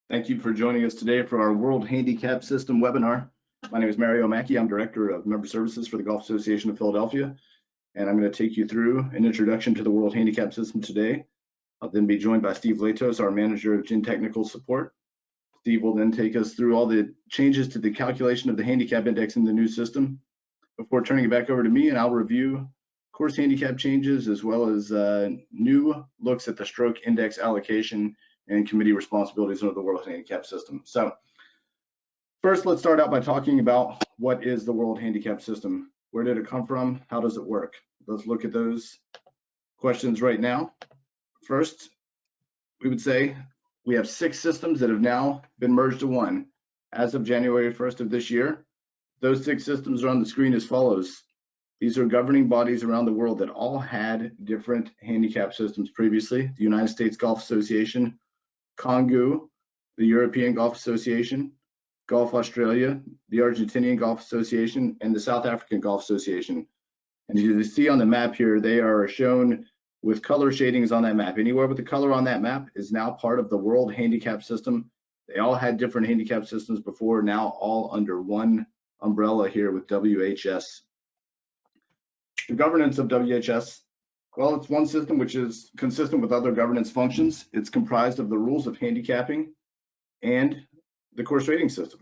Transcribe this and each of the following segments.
Thank you for joining us today for our World Handicap System webinar. My name is Mario Mackey. I'm Director of Member Services for the Golf Association of Philadelphia, and I'm going to take you through an introduction to the World Handicap System today. I'll then be joined by Steve Latos, our Manager of GIN Technical Support. Steve will then take us through all the changes to the calculation of the handicap index in the new system before turning it back over to me, and I'll review course handicap changes as well as new looks at the stroke index allocation and committee responsibilities under the World Handicap System. So first, let's start out by talking about what is the World Handicap System? Where did it come from? How does it work? Let's look at those questions right now. First, we would say we have 6 systems that have now been merged to one. As of January 1st of this year, those 6 systems are on the screen as follows. These are governing bodies around the world that all had different handicap systems previously. The United States Golf Association, Congo, the European Golf Association, Golf Australia, the Argentinian Golf Association, and the South African Golf Association. And as you see on the map here, they are shown with color shadings on that map. Anywhere with the color on that map is now part of the World Handicap System. They all had different handicap systems before, now all under one umbrella here with WHS. The governance of WHS, well, it's one system which is consistent with other governance functions. It's comprised of the rules of handicapping and the course rating system.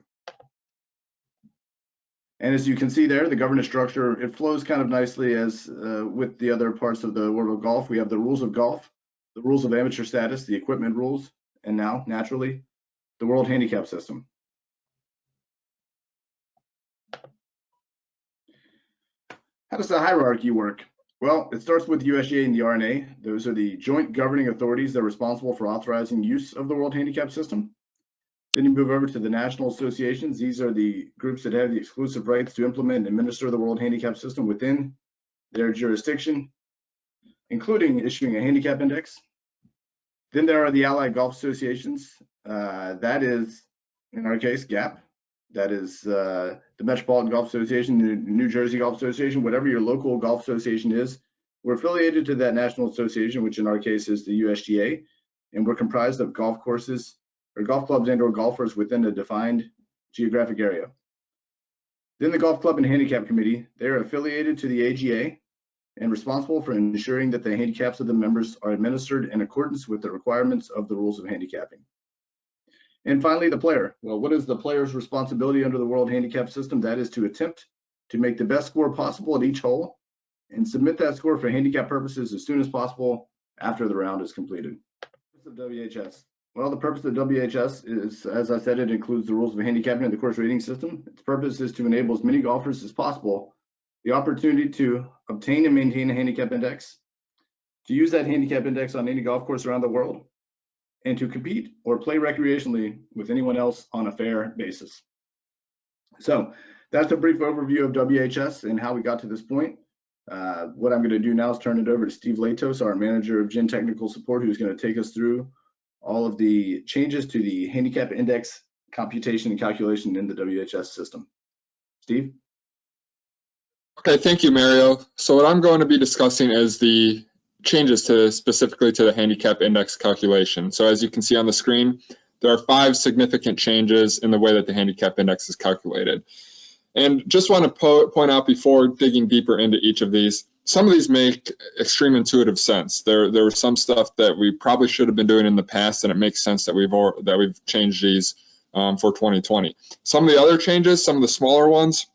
And as you can see there, the governance structure, it flows kind of nicely as with the other parts of the world of golf. We have the rules of golf, the rules of amateur status, the equipment rules, and now, naturally, the World Handicap System. How does the hierarchy work? Well, it starts with USGA and the RNA. Those are the joint governing authorities that are responsible for authorizing use of the World Handicap System. Then you move over to the national associations. These are the groups that have the exclusive rights to implement and administer the World Handicap System within their jurisdiction, including issuing a handicap index. Then there are the allied golf associations. That is, in our case, GAP. That is the Metropolitan Golf Association, the New Jersey Golf Association, whatever your local golf association is. We're affiliated to that national association, which in our case is the USGA, and we're comprised of golf courses or golf clubs and or golfers within a defined geographic area. Then the Golf Club and Handicap Committee, they're affiliated to the AGA and responsible for ensuring that the handicaps of the members are administered in accordance with the requirements of the rules of handicapping. And finally, the player. Well, what is the player's responsibility under the World Handicap System? That is to attempt to make the best score possible at each hole and submit that score for handicap purposes as soon as possible after the round is completed. Purpose of WHS. Well, the purpose of WHS is, as I said, it includes the rules of handicapping and the course rating system. Its purpose is to enable as many golfers as possible the opportunity to obtain and maintain a handicap index, to use that handicap index on any golf course around the world, and to compete or play recreationally with anyone else on a fair basis. So that's a brief overview of WHS and how we got to this point. What I'm going to do now is turn it over to Steve Latos, our Manager of GIN Technical Support, who's going to take us through all of the changes to the handicap index computation and calculation in the WHS system. Steve? Okay, thank you, Mario. So what I'm going to be discussing is the changes specifically to the handicap index calculation. So as you can see on the screen, there are 5 significant changes in the way that the handicap index is calculated. And just want to point out before digging deeper into each of these, some of these make extreme intuitive sense. There was some stuff that we probably should have been doing in the past, and it makes sense that we've changed these for 2020. Some of the other changes, some of the smaller ones,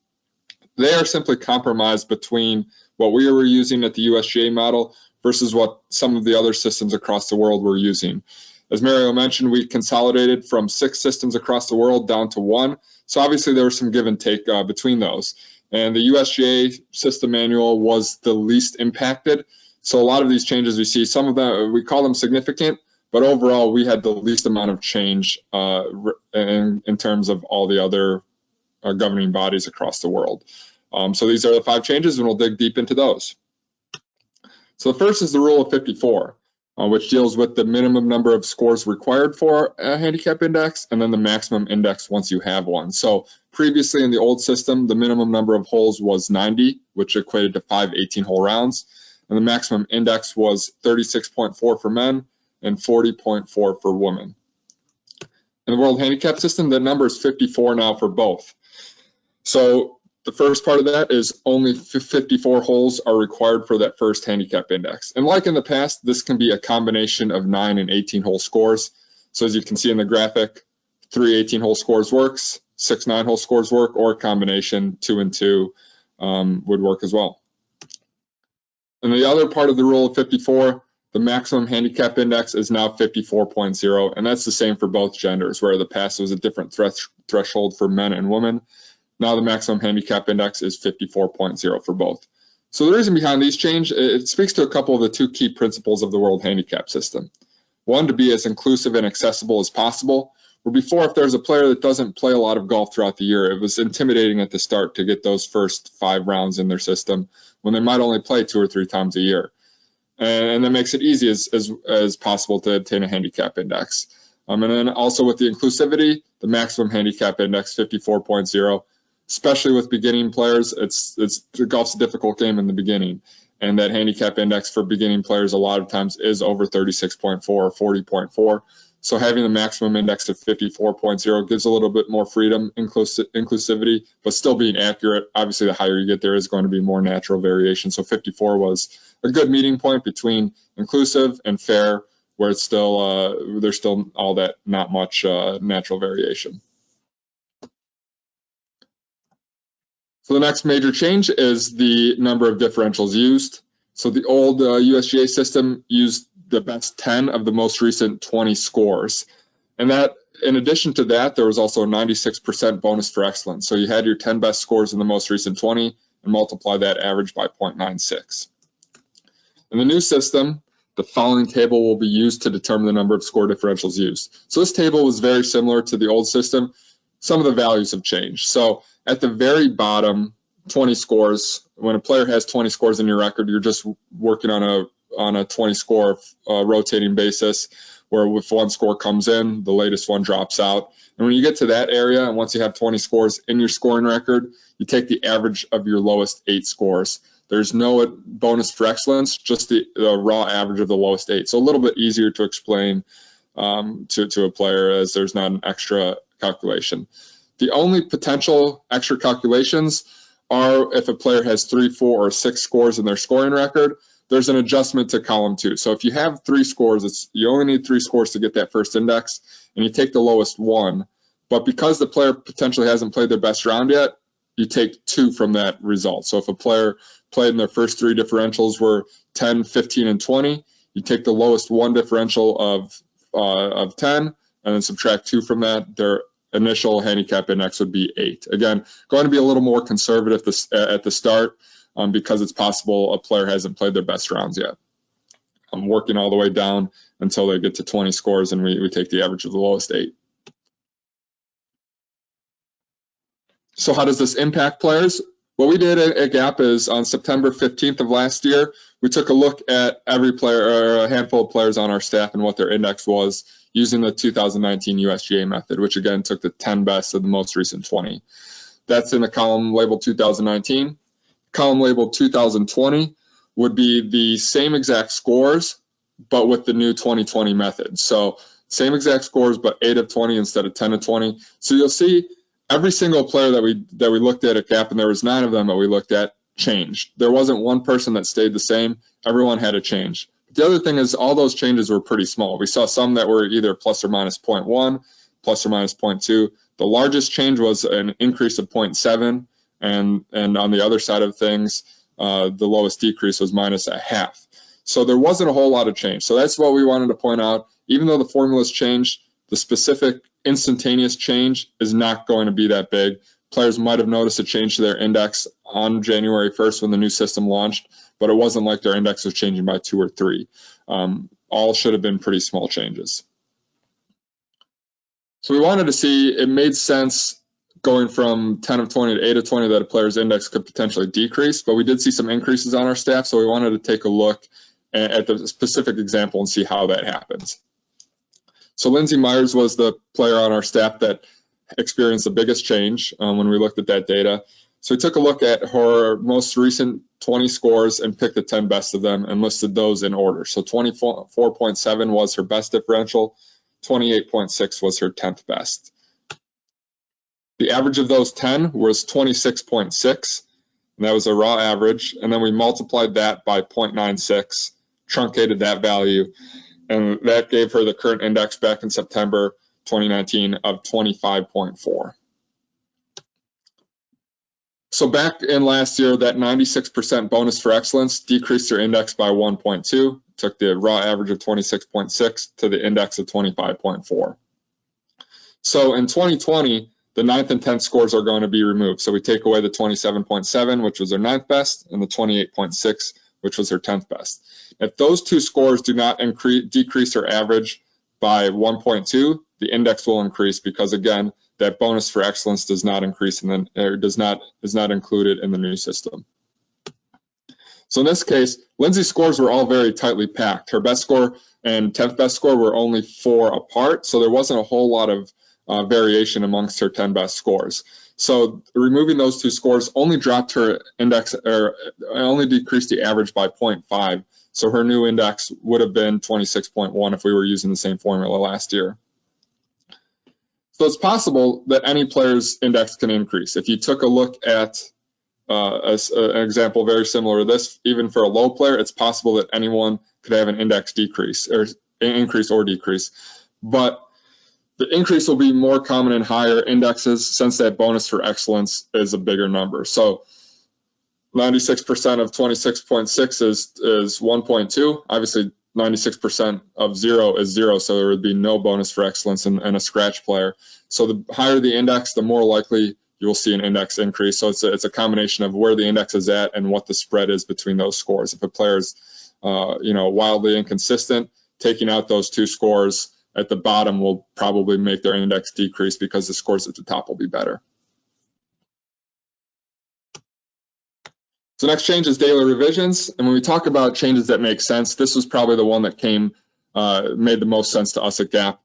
they are simply compromised between what we were using at the USGA model versus what some of the other systems across the world were using. As Mario mentioned, we consolidated from 6 systems across the world down to 1. So obviously there was some give and take between those. And the USGA system manual was the least impacted. So a lot of these changes we see, some of them, we call them significant, but overall we had the least amount of change in terms of all the other governing bodies across the world. So these are the 5 changes, and we'll dig deep into those. So the first is the rule of 54, which deals with the minimum number of scores required for a handicap index, and then the maximum index once you have one. So previously in the old system, the minimum number of holes was 90, which equated to 5 18-hole rounds, and the maximum index was 36.4 for men and 40.4 for women. In the World Handicap System, the number is 54 now for both. So the first part of that is only 54 holes are required for that first handicap index. And like in the past, this can be a combination of 9 and 18 hole scores. So as you can see in the graphic, 3 18-hole scores works, 6 9-hole scores work, or a combination 2 and 2 would work as well. And the other part of the rule of 54, the maximum handicap index is now 54.0, and that's the same for both genders, where in the past was a different threshold for men and women. Now the maximum handicap index is 54.0 for both. So the reason behind these change, it speaks to a couple of the 2 key principles of the World Handicap System. One, to be as inclusive and accessible as possible. Where before, if there's a player that doesn't play a lot of golf throughout the year, it was intimidating at the start to get those first 5 rounds in their system when they might only play 2 or 3 times a year. And that makes it easy as possible to obtain a handicap index. And then also with the inclusivity, the maximum handicap index, 54.0, especially with beginning players, golf's a difficult game in the beginning. And that handicap index for beginning players a lot of times is over 36.4 or 40.4. So having the maximum index of 54.0 gives a little bit more freedom, inclusivity, but still being accurate. Obviously, the higher you get there is going to be more natural variation. So 54 was a good meeting point between inclusive and fair, where it's still there's still all that not much natural variation. So the next major change is the number of differentials used. So the old USGA system used the best 10 of the most recent 20 scores. And that, in addition to that, there was also a 96% bonus for excellence. So you had your 10 best scores in the most recent 20 and multiply that average by 0.96. In the new system, the following table will be used to determine the number of score differentials used. So this table was very similar to the old system. Some of the values have changed. So at the very bottom, 20 scores, when a player has 20 scores in your record, you're just working on a 20 score rotating basis, where if one score comes in, the latest one drops out. And when you get to that area, and once you have 20 scores in your scoring record, you take the average of your lowest 8 scores. There's no bonus for excellence, just the raw average of the lowest 8. So a little bit easier to explain to a player, as there's not an extra calculation. The only potential extra calculations are if a player has 3, 4, or 6 scores in their scoring record. There's an adjustment to column 2. So if you have 3 scores, you only need 3 scores to get that first index, and you take the lowest one. But because the player potentially hasn't played their best round yet, you take 2 from that result. So if a player played in their first 3 differentials were 10, 15, and 20, you take the lowest one differential of 10, and then subtract 2 from that. Their initial handicap index would be 8. Again, going to be a little more conservative at the start, because it's possible a player hasn't played their best rounds yet. I'm working all the way down until they get to 20 scores, and we take the average of the lowest 8. So how does this impact players? What we did at GAP is on September 15th of last year, we took a look at every player, or a handful of players on our staff, and what their index was using the 2019 USGA method, which again took the 10 best of the most recent 20. That's in the column labeled 2019. Column labeled 2020 would be the same exact scores, but with the new 2020 method. So same exact scores, but 8 of 20 instead of 10 of 20. So you'll see every single player that we looked at GAP, and there was 9 of them that we looked at, changed. There wasn't one person that stayed the same. Everyone had a change. The other thing is all those changes were pretty small. We saw some that were either plus or minus 0.1, plus or minus 0.2. The largest change was an increase of 0.7. And on the other side of things, the lowest decrease was minus a half. So there wasn't a whole lot of change. So that's what we wanted to point out. Even though the formulas changed, the specific instantaneous change is not going to be that big. Players might have noticed a change to their index on January 1st when the new system launched, but it wasn't like their index was changing by 2 or 3. All should have been pretty small changes. So we wanted to see, it made sense going from 10 of 20 to 8 of 20 that a player's index could potentially decrease, but we did see some increases on our staff, so we wanted to take a look at the specific example and see how that happens. So Lindsay Myers was the player on our staff that experienced the biggest change when we looked at that data. So we took a look at her most recent 20 scores and picked the 10 best of them and listed those in order. So 24.7 was her best differential, 28.6 was her 10th best. The average of those 10 was 26.6, and that was a raw average, and then we multiplied that by 0.96, truncated that value, and that gave her the current index back in September 2019 of 25.4. So back in last year, that 96% bonus for excellence decreased her index by 1.2, took the raw average of 26.6 to the index of 25.4. So in 2020, the 9th and 10th scores are going to be removed. So we take away the 27.7, which was her 9th best, and the 28.6, which was her 10th best. If those two scores do not decrease her average by 1.2, the index will increase because, again, that bonus for excellence does not increase and is not included in the new system. So in this case, Lindsay's scores were all very tightly packed. Her best score and 10th best score were only 4 apart, so there wasn't a whole lot of variation amongst her 10 best scores. So removing those two scores only dropped her index, or only decreased the average by 0.5. So her new index would have been 26.1 if we were using the same formula last year. So it's possible that any player's index can increase. If you took a look at an example very similar to this, even for a low player, it's possible that anyone could have an index decrease, or increase or decrease. But the increase will be more common in higher indexes since that bonus for excellence is a bigger number. So 96% of 26.6 is 1.2. Obviously, 96% of 0 is 0, so there would be no bonus for excellence in a scratch player. So the higher the index, the more likely you will see an index increase. So it's a combination of where the index is at and what the spread is between those scores. If a player is wildly inconsistent, taking out those two scores at the bottom will probably make their index decrease because the scores at the top will be better. So next change is daily revisions. And when we talk about changes that make sense, this was probably the one that made the most sense to us at GAP.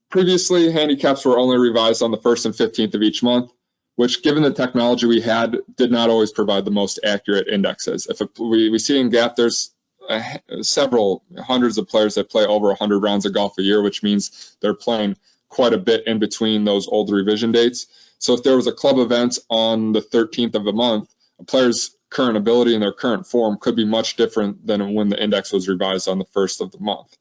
Previously, handicaps were only revised on the 1st and 15th of each month, which, given the technology we had, did not always provide the most accurate indexes. We see in GAP there's several hundreds of players that play over 100 rounds of golf a year, which means they're playing quite a bit in between those old revision dates. So if there was a club event on the 13th of the month, a player's current ability and their current form could be much different than when the index was revised on the 1st of the month.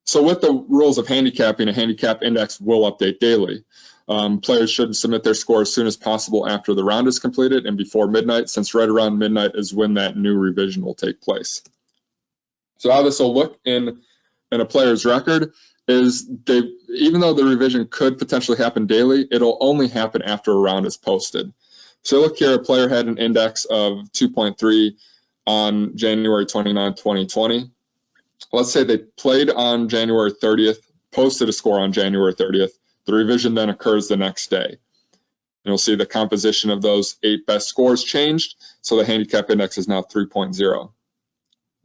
So with the rules of handicapping, a handicap index will update daily. Players should submit their score as soon as possible after the round is completed and before midnight, since right around midnight is when that new revision will take place. So how this will look in a player's record is even though the revision could potentially happen daily, it'll only happen after a round is posted. So look here, a player had an index of 2.3 on January 29, 2020. Let's say they played on January 30th, posted a score on January 30th. The revision then occurs the next day. You'll see the composition of those 8 best scores changed, so the handicap index is now 3.0.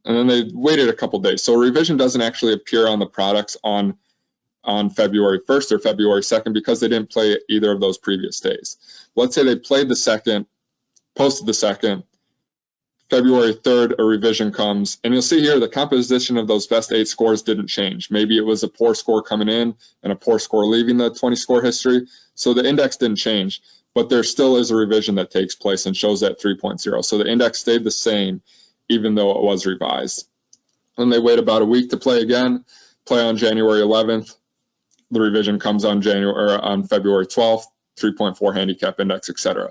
And then they waited a couple days. So a revision doesn't actually appear on the products on February 1st or February 2nd because they didn't play either of those previous days. Let's say they played the 2nd, posted the 2nd, February 3rd, a revision comes, and you'll see here the composition of those best 8 scores didn't change. Maybe it was a poor score coming in and a poor score leaving the 20 score history, so the index didn't change, but there still is a revision that takes place and shows that 3.0. So the index stayed the same even though it was revised. When they wait about a week to play again, play on January 11th, the revision comes on February 12th, 3.4 handicap index, etc.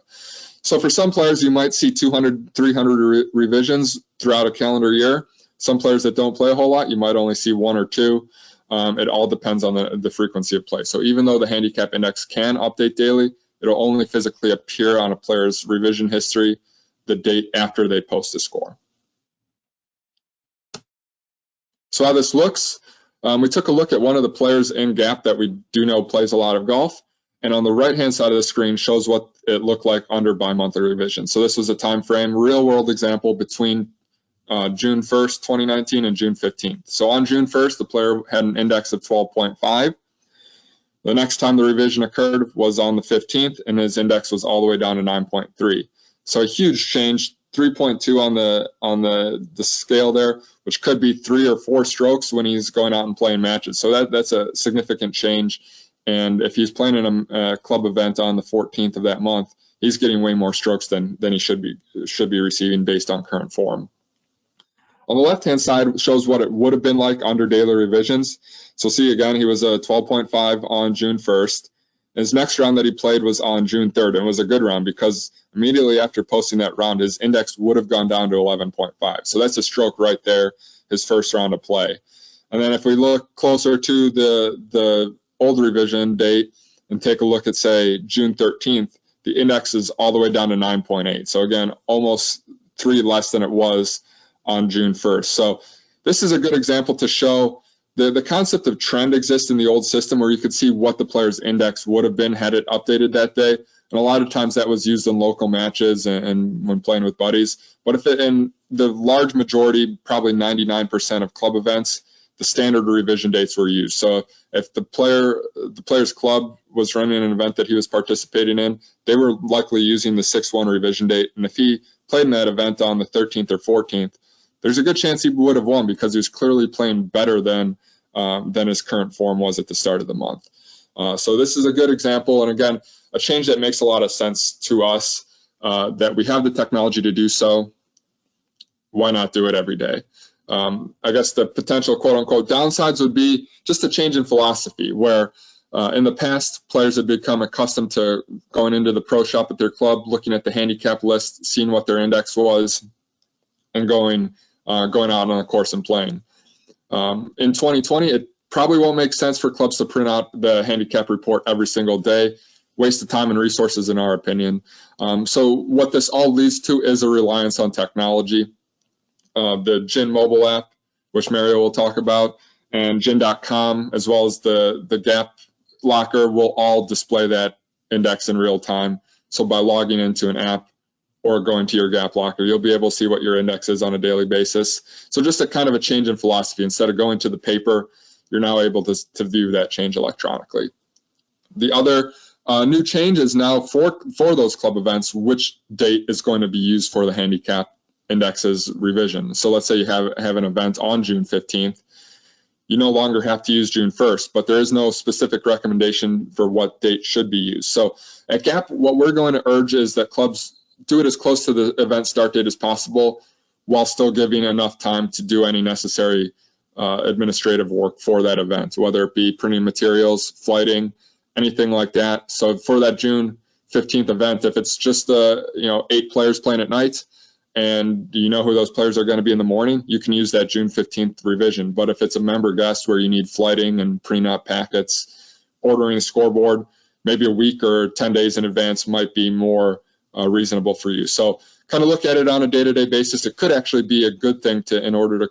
So for some players, you might see 200, 300 revisions throughout a calendar year. Some players that don't play a whole lot, you might only see 1 or 2. It all depends on the frequency of play. So even though the handicap index can update daily, it'll only physically appear on a player's revision history the date after they post a score. So how this looks, we took a look at one of the players in GAP that we do know plays a lot of golf. And on the right-hand side of the screen shows what it looked like under bi-monthly revision. So this was a time frame, real-world example between June 1st, 2019 and June 15th. So on June 1st, the player had an index of 12.5. The next time the revision occurred was on the 15th, and his index was all the way down to 9.3. So a huge change 3.2 on the scale there, which could be 3 or 4 strokes when he's going out and playing matches. So that's a significant change. And if he's playing in a club event on the 14th of that month, he's getting way more strokes than he should be receiving based on current form. On the left-hand side shows what it would have been like under daily revisions. So see again, he was a 12.5 on June 1st. His next round that he played was on June 3rd, and it was a good round because immediately after posting that round, his index would have gone down to 11.5. So that's a stroke right there, his first round of play. And then if we look closer to the old revision date and take a look at, say, June 13th, the index is all the way down to 9.8. So again, almost 3 less than it was on June 1st. So this is a good example to show the concept of trend exists in the old system, where you could see what the player's index would have been had it updated that day. And a lot of times that was used in local matches and when playing with buddies. But if in the large majority, probably 99% of club events, the standard revision dates were used. So if the player's club was running an event that he was participating in, they were likely using the 6/1 revision date. And if he played in that event on the 13th or 14th, there's a good chance he would have won because he was clearly playing better than his current form was at the start of the month. So this is a good example, and again, a change that makes a lot of sense to us, that we have the technology to do so. Why not do it every day? I guess the potential quote-unquote downsides would be just a change in philosophy, where in the past, players had become accustomed to going into the pro shop at their club, looking at the handicap list, seeing what their index was, and going out on a course and playing. In 2020, it probably won't make sense for clubs to print out the handicap report every single day. Waste of time and resources, in our opinion. So what this all leads to is a reliance on technology. The GIN mobile app, which Mario will talk about, and GIN.com, as well as the Gap Locker, will all display that index in real time. So by logging into an app or going to your Gap Locker, you'll be able to see what your index is on a daily basis. So just a kind of a change in philosophy. Instead of going to the paper, you're now able to view that change electronically. The other new change is now for those club events, which date is going to be used for the handicap indexes revision. So let's say you have an event on June 15th. You no longer have to use June 1st, but there is no specific recommendation for what date should be used. So at Gap, what we're going to urge is that clubs do it as close to the event start date as possible, while still giving enough time to do any necessary administrative work for that event, whether it be printing materials, flighting, anything like that. So for that June 15th event, if it's just 8 players playing at night, and you know who those players are going to be in the morning, you can use that June 15th revision. But if it's a member guest where you need flighting and printing out packets, ordering a scoreboard, maybe a week or 10 days in advance might be more reasonable for you. So kind of look at it on a day-to-day basis. It could actually be a good thing in order to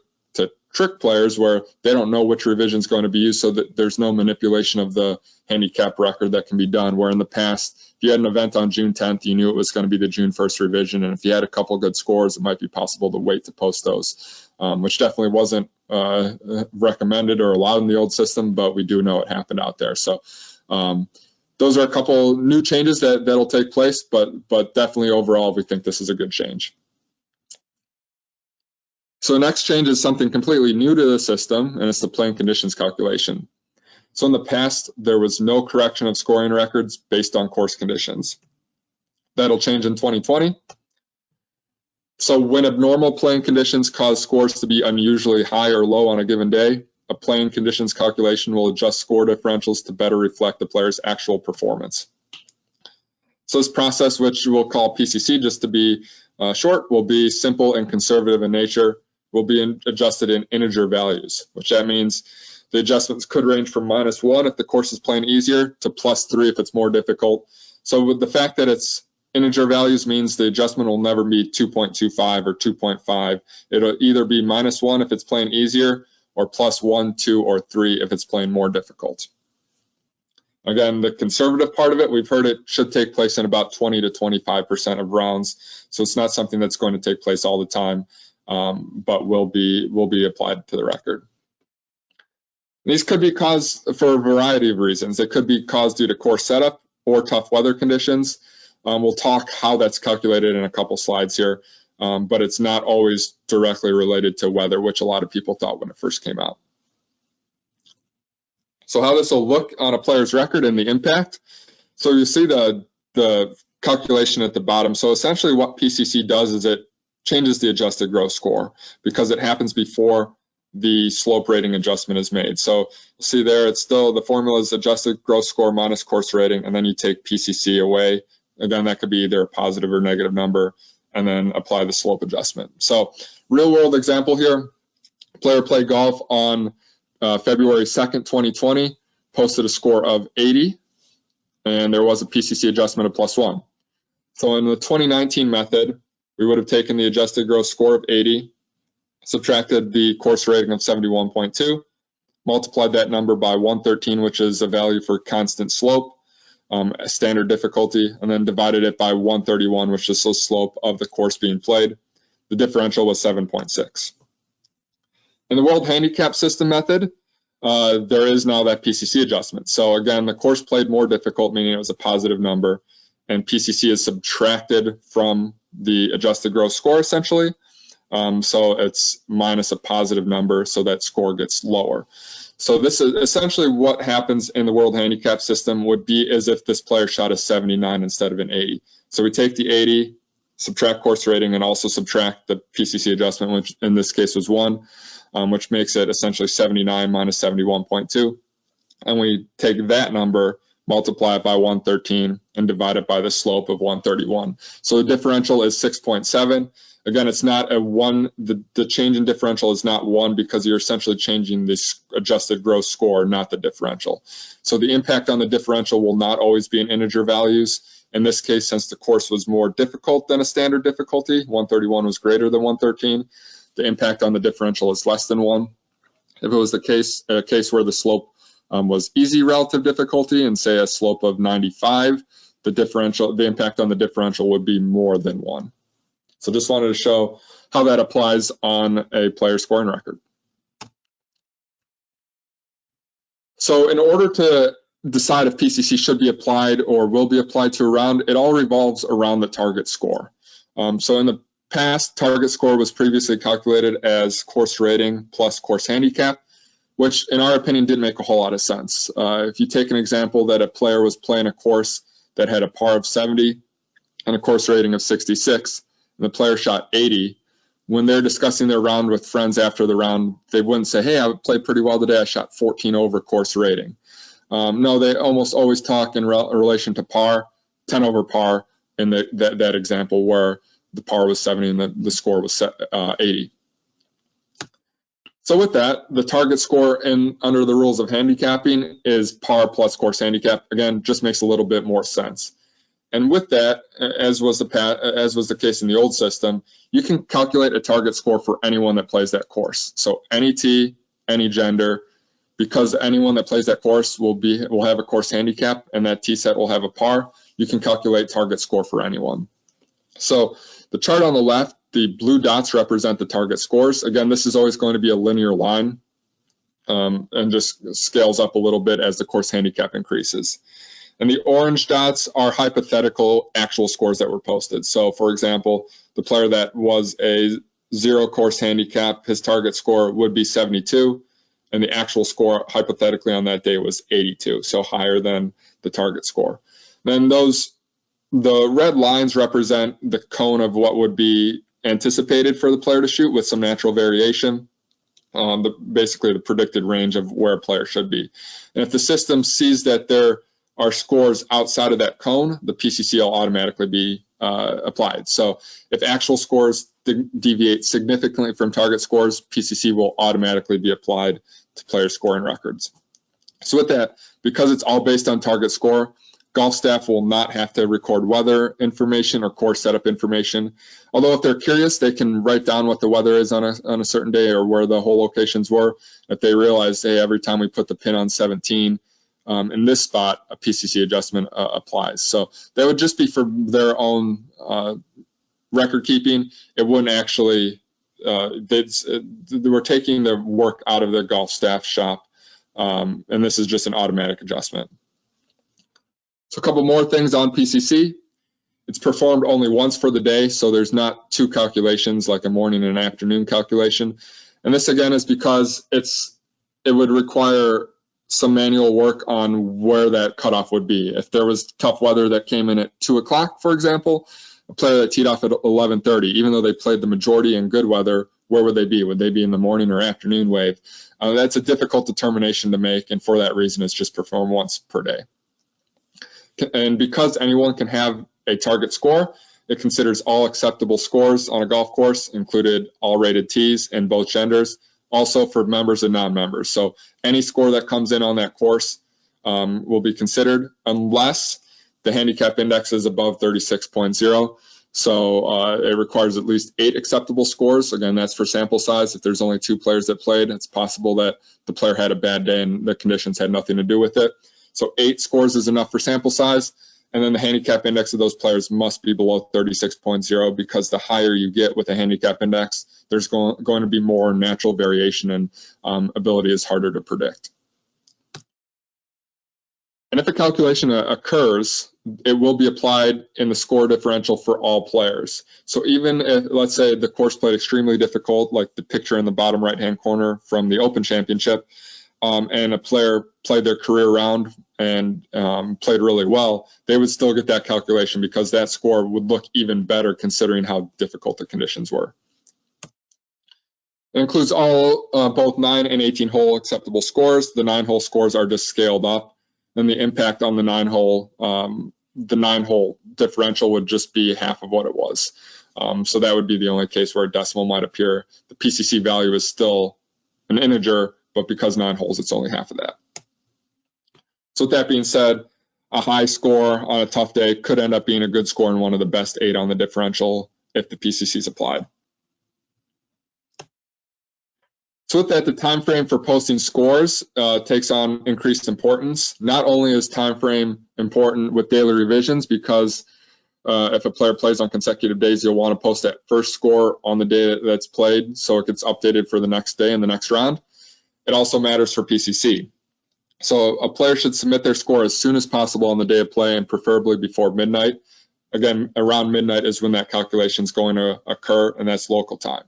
trick players where they don't know which revision is going to be used, so that there's no manipulation of the handicap record that can be done, where in the past, if you had an event on June 10th, you knew it was going to be the June 1st revision, and if you had a couple good scores, it might be possible to wait to post those, which definitely wasn't recommended or allowed in the old system, but we do know it happened out there. So those are a couple new changes that'll take place, but definitely overall, we think this is a good change. So the next change is something completely new to the system, and it's the playing conditions calculation. So in the past, there was no correction of scoring records based on course conditions. That'll change in 2020. So when abnormal playing conditions cause scores to be unusually high or low on a given day, a playing conditions calculation will adjust score differentials to better reflect the player's actual performance. So this process, which we'll call PCC just to be short, will be simple and conservative in nature, will be adjusted in integer values, which that means the adjustments could range from -1 if the course is playing easier to +3 if it's more difficult. So with the fact that it's integer values means the adjustment will never be 2.25 or 2.5. It'll either be -1 if it's playing easier, or +1, 2, or 3 if it's playing more difficult. Again, the conservative part of it, we've heard it should take place in about 20 to 25% of rounds. So it's not something that's going to take place all the time, but will be applied to the record. These could be caused for a variety of reasons. It could be caused due to course setup or tough weather conditions. We'll talk how that's calculated in a couple slides here. but it's not always directly related to weather, which a lot of people thought when it first came out. So how this will look on a player's record and the impact. So you see the calculation at the bottom. So essentially what PCC does is it changes the adjusted gross score because it happens before the slope rating adjustment is made. So see there, it's still, the formula is adjusted gross score minus course rating, and then you take PCC away. Again, that could be either a positive or negative number, and then apply the slope adjustment. So real world example here, player played golf on February 2nd, 2020, posted a score of 80, and there was a PCC adjustment of +1. So in the 2019 method, we would have taken the adjusted gross score of 80, subtracted the course rating of 71.2, multiplied that number by 113, which is a value for constant slope, a standard difficulty, and then divided it by 131, which is the slope of the course being played. The differential was 7.6. In the World Handicap System method, there is now that PCC adjustment. So again, the course played more difficult, meaning it was a positive number, and PCC is subtracted from the adjusted gross score essentially. So it's minus a positive number, so that score gets lower. So this is essentially what happens in the World Handicap System would be as if this player shot a 79 instead of an 80. So we take the 80, subtract course rating, and also subtract the PCC adjustment, which in this case was 1, which makes it essentially 79 minus 71.2. And we take that number, multiply it by 113, and divide it by the slope of 131. So the differential is 6.7. Again, it's not a 1, the change in differential is not 1 because you're essentially changing this adjusted gross score, not the differential. So the impact on the differential will not always be in integer values. In this case, since the course was more difficult than a standard difficulty, 131 was greater than 113, the impact on the differential is less than 1. If it was a case where the slope was easy relative difficulty and say a slope of 95, the impact on the differential would be more than 1. So just wanted to show how that applies on a player scoring record. So in order to decide if PCC should be applied or will be applied to a round, it all revolves around the target score. So in the past, target score was previously calculated as course rating plus course handicap, which in our opinion didn't make a whole lot of sense. If you take an example that a player was playing a course that had a par of 70 and a course rating of 66, and the player shot 80, when they're discussing their round with friends after the round, they wouldn't say, hey, I played pretty well today, I shot 14 over course rating. No, they almost always talk in relation to par, 10 over par in that example where the par was 70 and the score was 80. So with that, the target score under the rules of handicapping is par plus course handicap. Again, just makes a little bit more sense. And with that, as was the case in the old system, you can calculate a target score for anyone that plays that course. So any T, any gender, because anyone that plays that course will have a course handicap, and that T set will have a par. You can calculate target score for anyone. So the chart on the left, the blue dots represent the target scores. Again, this is always going to be a linear line, and just scales up a little bit as the course handicap increases. And the orange dots are hypothetical actual scores that were posted. So for example, the player that was a 0 course handicap, his target score would be 72, and the actual score hypothetically on that day was 82, so higher than the target score. Then the red lines represent the cone of what would be anticipated for the player to shoot with some natural variation, basically the predicted range of where a player should be. And if the system sees that there are scores outside of that cone, the PCC will automatically be applied. So if actual scores deviate significantly from target scores, PCC will automatically be applied to player scoring records. So with that, because it's all based on target score, golf staff will not have to record weather information or course setup information. Although if they're curious, they can write down what the weather is on a certain day or where the hole locations were. If they realize, hey, every time we put the pin on 17, in this spot, a PCC adjustment applies. So that would just be for their own record keeping. It wouldn't actually, they were taking the work out of the golf staff shop, and this is just an automatic adjustment. So a couple more things on PCC. It's performed only once for the day, so there's not two calculations like a morning and an afternoon calculation. And this again is because it would require some manual work on where that cutoff would be. If there was tough weather that came in at 2 o'clock, for example, a player that teed off at 11:30, even though they played the majority in good weather, where would they be? Would they be in the morning or afternoon wave? That's a difficult determination to make, and for that reason, it's just performed once per day. And because anyone can have a target score, it considers all acceptable scores on a golf course, included all rated tees in both genders, also for members and non-members. So any score that comes in on that course will be considered unless the handicap index is above 36.0. So it requires at least 8 acceptable scores. Again, that's for sample size. If there's only 2 players that played, it's possible that the player had a bad day and the conditions had nothing to do with it. So 8 scores is enough for sample size. And then the handicap index of those players must be below 36.0, because the higher you get with a handicap index, there's going to be more natural variation, and ability is harder to predict. And if a calculation occurs, it will be applied in the score differential for all players. So even if, let's say, the course played extremely difficult, like the picture in the bottom right-hand corner from the Open Championship, and a player played their career round and played really well, they would still get that calculation because that score would look even better considering how difficult the conditions were. It includes all both 9 and 18-hole acceptable scores. The 9-hole scores are just scaled up, and the impact on the 9-hole differential would just be half of what it was. So that would be the only case where a decimal might appear. The PCC value is still an integer, but because 9 holes, it's only half of that. So with that being said, a high score on a tough day could end up being a good score and one of the best 8 on the differential if the PCC is applied. So with that, the time frame for posting scores takes on increased importance. Not only is time frame important with daily revisions, because if a player plays on consecutive days, you'll want to post that first score on the day that's played so it gets updated for the next day and the next round. It also matters for PCC. So a player should submit their score as soon as possible on the day of play, and preferably before midnight. Again, around midnight is when that calculation is going to occur, and that's local time.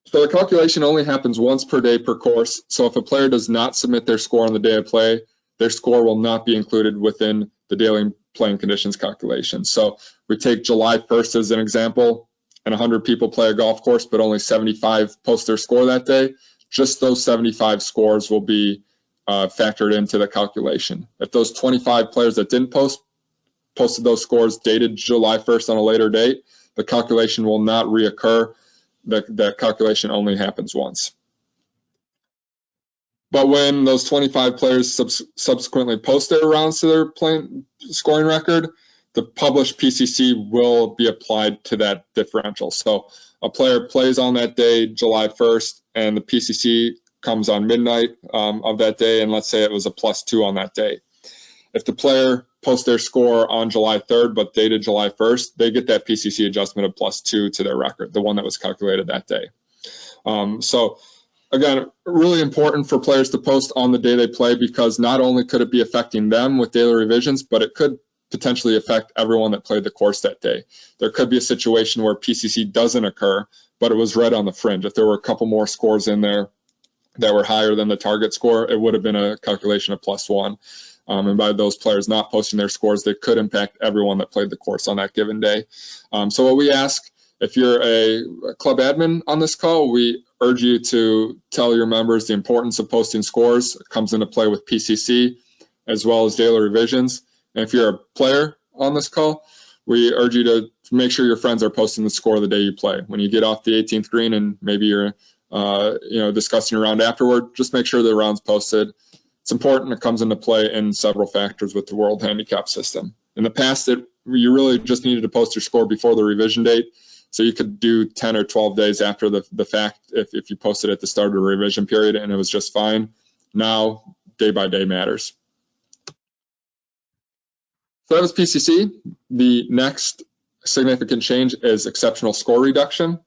So the calculation only happens once per day per course. So if a player does not submit their score on the day of play, their score will not be included within the daily playing conditions calculation. So we take July 1st as an example, and 100 people play a golf course, but only 75 post their score that day. Just those 75 scores will be factored into the calculation. If those 25 players that didn't posted those scores dated July 1st on a later date, the calculation will not reoccur. That calculation only happens once. But when those 25 players subsequently post their rounds to their scoring record, the published PCC will be applied to that differential. So a player plays on that day, July 1st, and the PCC comes on midnight of that day, and let's say it was a +2 on that day. If the player posts their score on July 3rd but dated July 1st, they get that PCC adjustment of +2 to their record, the one that was calculated that day. So again, really important for players to post on the day they play, because not only could it be affecting them with daily revisions, but it could potentially affect everyone that played the course that day. There could be a situation where PCC doesn't occur, but it was read on the fringe. If there were a couple more scores in there that were higher than the target score, it would have been a calculation of +1. And by those players not posting their scores, they could impact everyone that played the course on that given day. So what we ask, if you're a club admin on this call, we urge you to tell your members the importance of posting scores. It comes into play with PCC as well as daily revisions. And if you're a player on this call, we urge you to make sure your friends are posting the score the day you play. When you get off the 18th green and maybe you're discussing your round afterward, just make sure the round's posted. It's important. It comes into play in several factors with the World Handicap system. In the past, you really just needed to post your score before the revision date. So you could do 10 or 12 days after the fact if you posted at the start of the revision period and it was just fine. Now, day by day matters. So that was PCC. The next significant change is exceptional score reduction.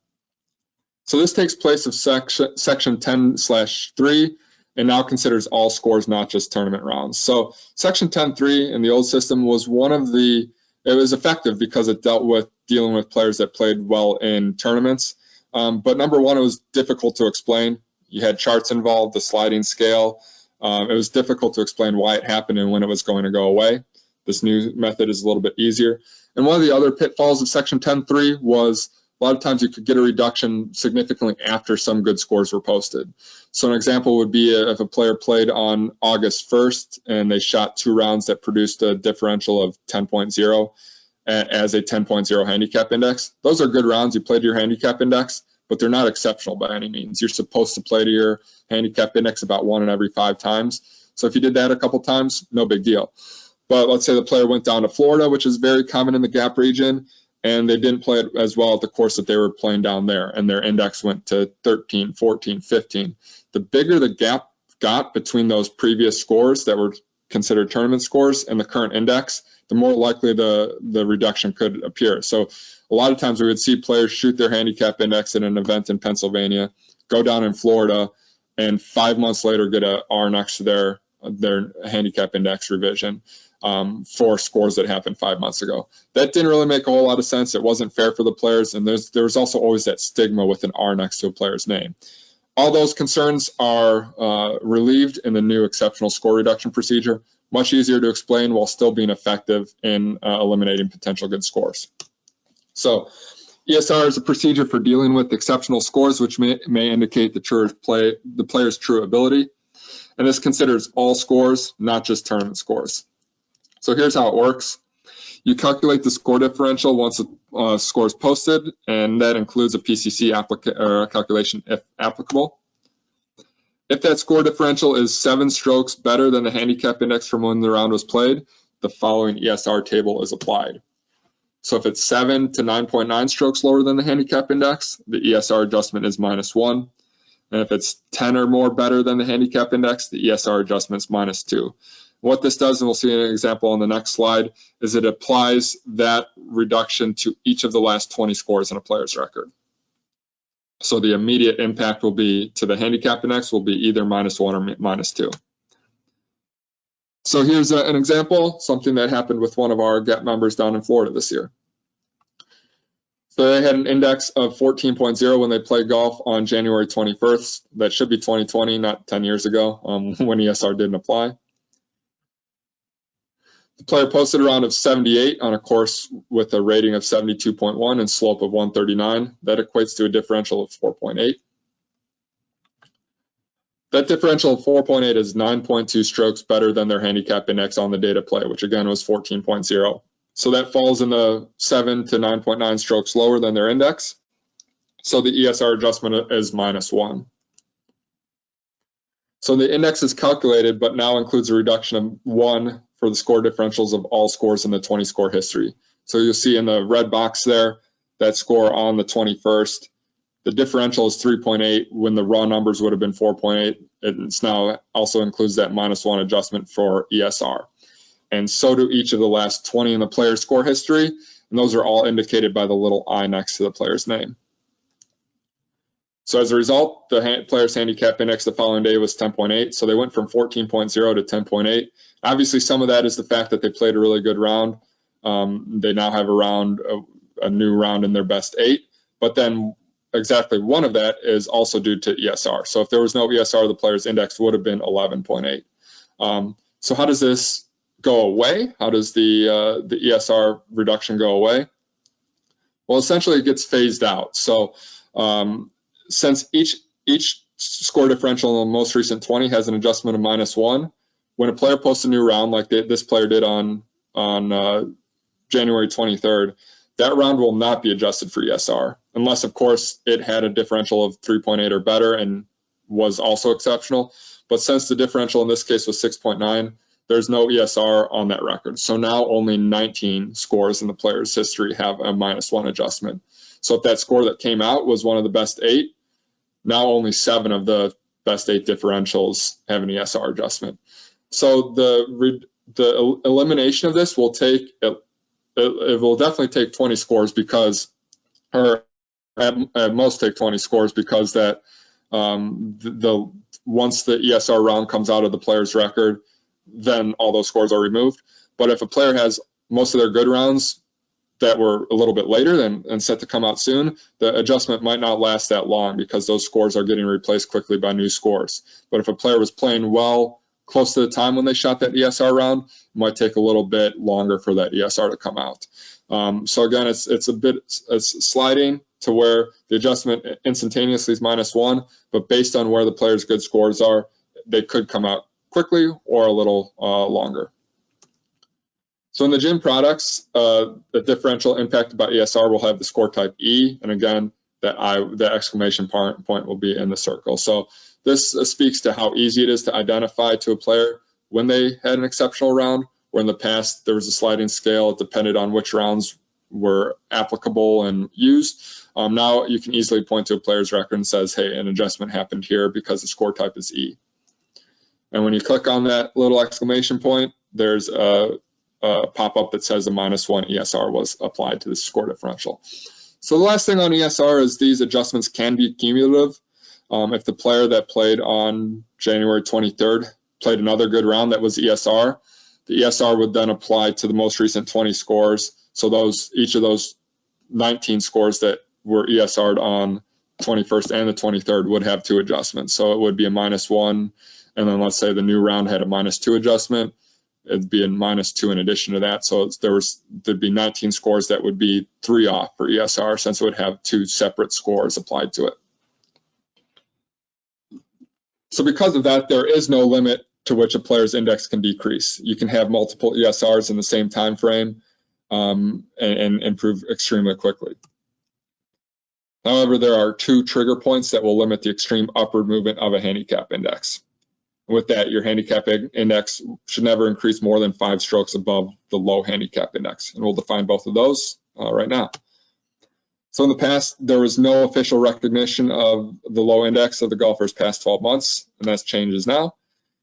So this takes place of section 10/3 and now considers all scores, not just tournament rounds. So section 10.3 in the old system was one of the it was effective because it dealt with dealing with players that played well in tournaments. But number one, it was difficult to explain. You had charts involved, the sliding scale. It was difficult to explain why it happened and when it was going to go away. This new method is a little bit easier. And one of the other pitfalls of Section 10.3 was a lot of times you could get a reduction significantly after some good scores were posted. So an example would be if a player played on August 1st and they shot 2 rounds that produced a differential of 10.0 as a 10.0 handicap index. Those are good rounds. You played your handicap index, but they're not exceptional by any means. You're supposed to play to your handicap index about 1 in every 5 times. So if you did that a couple times, no big deal. But let's say the player went down to Florida, which is very common in the gap region, and they didn't play it as well at the course that they were playing down there, and their index went to 13, 14, 15. The bigger the gap got between those previous scores that were considered tournament scores and the current index, the more likely the reduction could appear. So a lot of times we would see players shoot their handicap index at an event in Pennsylvania, go down in Florida, and 5 months later get an R next to their handicap index revision for scores that happened 5 months ago. That didn't really make a whole lot of sense. It wasn't fair for the players, and there was also always that stigma with an R next to a player's name. All those concerns are relieved in the new exceptional score reduction procedure. Much easier to explain while still being effective in eliminating potential good scores. So ESR is a procedure for dealing with exceptional scores, which may indicate the player's true ability. And this considers all scores, not just tournament scores. So here's how it works. You calculate the score differential once a score is posted, and that includes a PCC calculation if applicable. If that score differential is 7 strokes better than the handicap index from when the round was played, the following ESR table is applied. So if it's 7 to 9.9 strokes lower than the handicap index, the ESR adjustment is -1. And if it's 10 or more better than the handicap index, the ESR adjustment is -2. What this does, and we'll see an example on the next slide, is it applies that reduction to each of the last 20 scores in a player's record. So the immediate impact will be to the handicap index will be either -1 or -2. So here's an example, something that happened with one of our GET members down in Florida this year. So they had an index of 14.0 when they played golf on January 21st. That should be 2020, not 10 years ago when ESR didn't apply. The player posted a round of 78 on a course with a rating of 72.1 and slope of 139. That equates to a differential of 4.8. That differential of 4.8 is 9.2 strokes better than their handicap index on the data play, which again was 14.0. So that falls in the 7 to 9.9 strokes lower than their index. So the ESR adjustment is -1. So the index is calculated, but now includes a reduction of 1 for the score differentials of all scores in the 20 score history. So you'll see in the red box there, that score on the 21st, the differential is 3.8 when the raw numbers would have been 4.8. It's now also includes that -1 adjustment for ESR. And so do each of the last 20 in the player's score history, and those are all indicated by the little I next to the player's name. So as a result, the player's handicap index the following day was 10.8, so they went from 14.0 to 10.8. Obviously, some of that is the fact that they played a really good round. They now have a new round in their best 8, but then exactly one of that is also due to ESR. So if there was no ESR, the player's index would have been 11.8. So how does this go away? How does the ESR reduction go away? Well, essentially it gets phased out. So since each score differential in the most recent 20 has an adjustment of -1, when a player posts a new round like this player did on January 23rd, that round will not be adjusted for ESR, unless, of course, it had a differential of 3.8 or better and was also exceptional. But since the differential in this case was 6.9, there's no ESR on that record. So now only 19 scores in the player's history have a -1 adjustment. So if that score that came out was one of the best 8, now only 7 of the best 8 differentials have an ESR adjustment. So the elimination of this will take, it will definitely take 20 scores because, or at most take 20 scores because that once the ESR round comes out of the player's record, then all those scores are removed. But if a player has most of their good rounds that were a little bit later and set to come out soon, the adjustment might not last that long because those scores are getting replaced quickly by new scores. But if a player was playing well close to the time when they shot that ESR round, it might take a little bit longer for that ESR to come out. So again, it's sliding to where the adjustment instantaneously is -1, but based on where the player's good scores are, they could come out quickly or a little longer. So in the gym products, the differential impacted by ESR will have the score type E, and again, the exclamation point will be in the circle. So this speaks to how easy it is to identify to a player when they had an exceptional round, where in the past there was a sliding scale. It depended on which rounds were applicable and used. Now you can easily point to a player's record and says, hey, an adjustment happened here because the score type is E. And when you click on that little exclamation point, there's a pop-up that says a -1 ESR was applied to the score differential. So the last thing on ESR is these adjustments can be cumulative. If the player that played on January 23rd played another good round that was ESR, the ESR would then apply to the most recent 20 scores. So each of those 19 scores that were ESR'd on 21st and the 23rd would have 2 adjustments. So it would be a -1, and then let's say the new round had a -2 adjustment. It'd be a -2 in addition to that. So there'd be 19 scores that would be 3 off for ESR, since it would have 2 separate scores applied to it. So because of that, there is no limit to which a player's index can decrease. You can have multiple ESRs in the same time frame and improve extremely quickly. However, there are 2 trigger points that will limit the extreme upward movement of a handicap index. With that, your handicap index should never increase more than 5 strokes above the low handicap index. And we'll define both of those right now. So in the past, there was no official recognition of the low index of the golfer's past 12 months, and that changes now